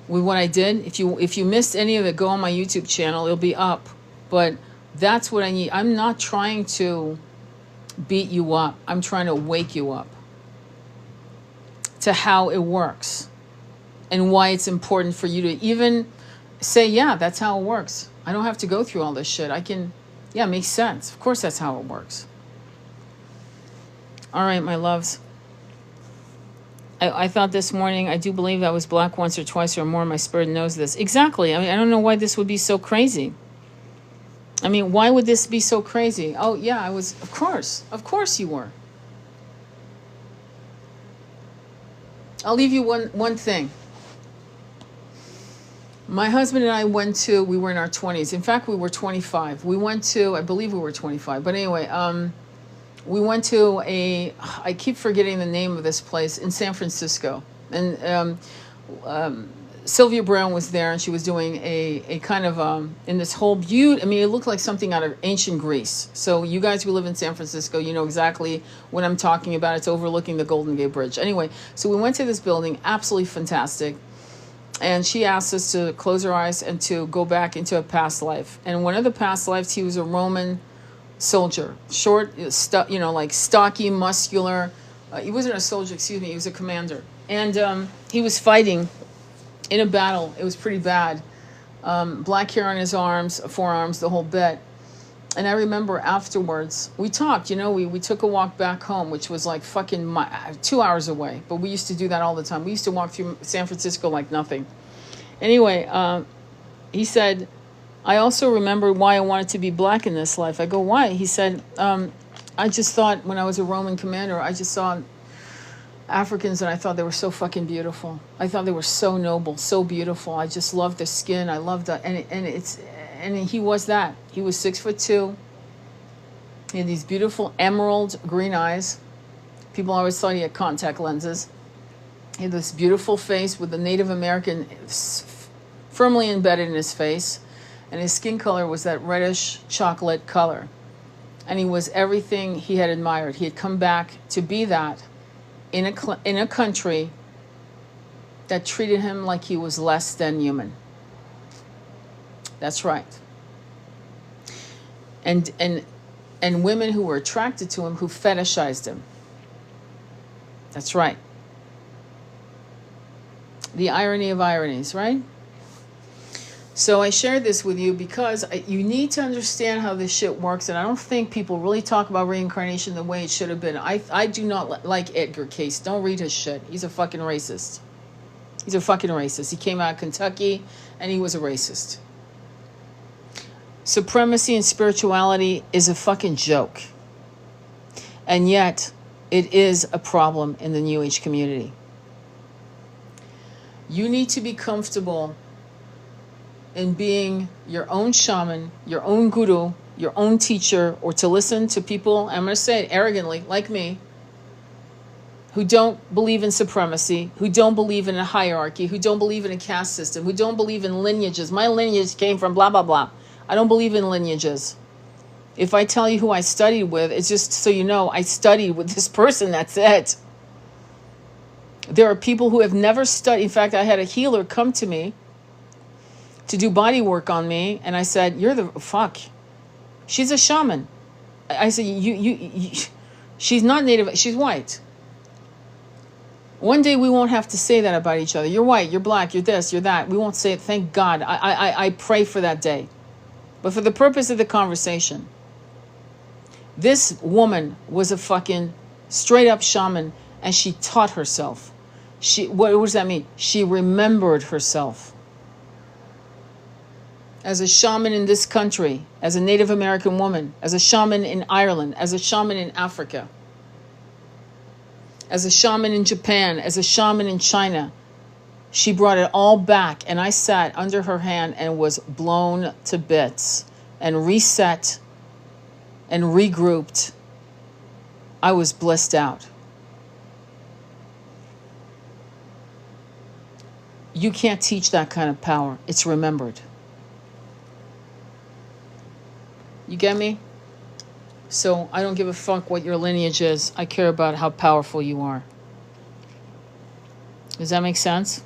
with what I did. If you missed any of it, go on my YouTube channel. It'll be up. But that's what I need. I'm not trying to beat you up. I'm trying to wake you up to how it works and why it's important for you to even say, yeah, that's how it works. I don't have to go through all this shit. I can, yeah, it makes sense. Of course that's how it works. All right, my loves. I thought this morning, I do believe I was black once or twice or more. My spirit knows this. Exactly. I mean, I don't know why this would be so crazy. I mean, why would this be so crazy? Oh, yeah, I was. Of course. Of course you were. I'll leave you one thing. My husband and I we were in our 20s. In fact, we were 25. We went to, I believe we were 25. But anyway, we went to I keep forgetting the name of this place in San Francisco. And Sylvia Brown was there, and she was doing a kind of, in this whole I mean, it looked like something out of ancient Greece. So you guys who live in San Francisco, you know exactly what I'm talking about. It's overlooking the Golden Gate Bridge. Anyway, so we went to this building, absolutely fantastic. And she asked us to close our eyes and to go back into a past life. And one of the past lives, he was a Roman soldier, short, like stocky, muscular. He wasn't a soldier, excuse me, he was a commander. And he was fighting in a battle. It was pretty bad. Black hair on his arms, forearms, the whole bit. And I remember afterwards, we talked, we took a walk back home, which was like fucking 2 hours away. But we used to do that all the time. We used to walk through San Francisco like nothing. Anyway, he said, I also remember why I wanted to be black in this life. I go, why? He said, I just thought when I was a Roman commander, I just saw Africans and I thought they were so fucking beautiful. I thought they were so noble, so beautiful. I just loved their skin. I loved that. And he was that. He was 6'2". He had these beautiful emerald green eyes. People always thought he had contact lenses. He had this beautiful face with the Native American firmly embedded in his face. And his skin color was that reddish chocolate color. And he was everything he had admired. He had come back to be that in a country that treated him like he was less than human. That's right. And women who were attracted to him, who fetishized him. That's right. The irony of ironies, right? So I shared this with you because you need to understand how this shit works. And I don't think people really talk about reincarnation the way it should have been. I do not like Edgar Cayce. Don't read his shit. He's a fucking racist. He's a fucking racist. He came out of Kentucky and he was a racist. Supremacy and spirituality is a fucking joke. And yet, it is a problem in the New Age community. You need to be comfortable in being your own shaman, your own guru, your own teacher, or to listen to people, I'm going to say it arrogantly, like me, who don't believe in supremacy, who don't believe in a hierarchy, who don't believe in a caste system, who don't believe in lineages. My lineage came from blah, blah, blah. I don't believe in lineages. If I tell you who I studied with, it's just so you know, I studied with this person, that's it. There are people who have never studied. In fact, I had a healer come to me to do body work on me, and I said, you're the fuck. She's a shaman. I said, she's not native, she's white. One day we won't have to say that about each other. You're white, you're black, you're this, you're that. We won't say it, thank God. I pray for that day. But for the purpose of the conversation, this woman was a fucking straight up shaman, and she taught herself. What does that mean? She remembered herself. As a shaman in this country, as a Native American woman, as a shaman in Ireland, as a shaman in Africa, as a shaman in Japan, as a shaman in China, she brought it all back, and I sat under her hand and was blown to bits and reset and regrouped. I was blissed out. You can't teach that kind of power. It's remembered. You get me? So I don't give a fuck what your lineage is. I care about how powerful you are. Does that make sense?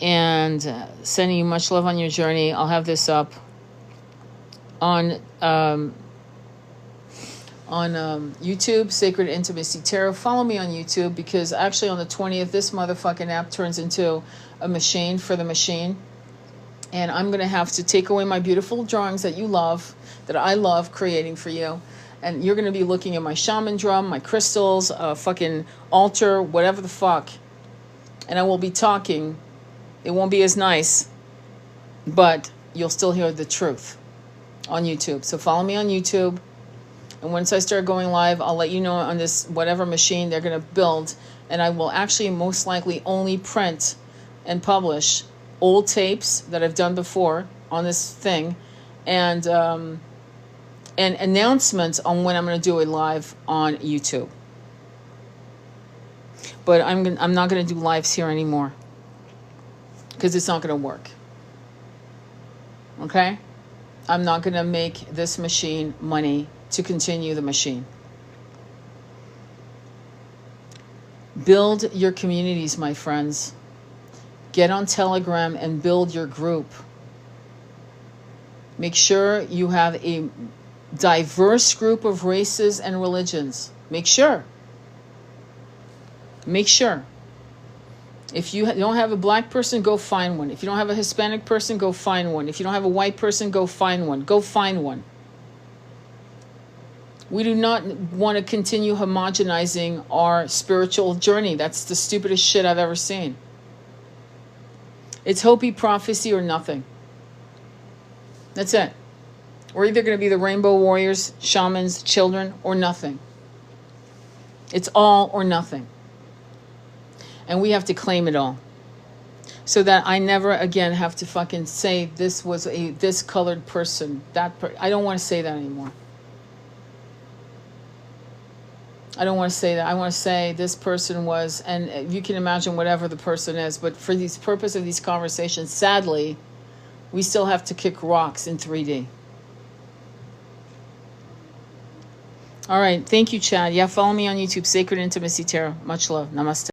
And sending you much love on your journey. I'll have this up on YouTube, Sacred Intimacy Tarot. Follow me on YouTube, because actually on the 20th, this motherfucking app turns into a machine for the machine. And I'm going to have to take away my beautiful drawings that you love, that I love creating for you. And you're going to be looking at my shaman drum, my crystals, fucking altar, whatever the fuck. And I will be talking. It won't be as nice, but you'll still hear the truth on YouTube. So follow me on YouTube. And once I start going live, I'll let you know on this whatever machine they're going to build. And I will actually most likely only print and publish old tapes that I've done before on this thing, and announcements on when I'm going to do a live on YouTube. But I'm not going to do lives here anymore, because it's not going to work. Okay? I'm not going to make this machine money to continue the machine. Build your communities, my friends. Get on Telegram and build your group. Make sure you have a diverse group of races and religions. Make sure. Make sure. If you don't have a black person, go find one. If you don't have a Hispanic person, go find one. If you don't have a white person, go find one. Go find one. We do not want to continue homogenizing our spiritual journey. That's the stupidest shit I've ever seen. It's Hopi prophecy or nothing. That's it. We're either going to be the rainbow warriors, shamans, children, or nothing. It's all or nothing. And we have to claim it all. So that I never again have to fucking say this was this colored person. I don't want to say that anymore. I don't want to say that. I want to say this person was, and you can imagine whatever the person is, but for the purpose of these conversations, sadly, we still have to kick rocks in 3D. All right. Thank you, Chad. Yeah, follow me on YouTube, Sacred Intimacy Tarot. Much love. Namaste.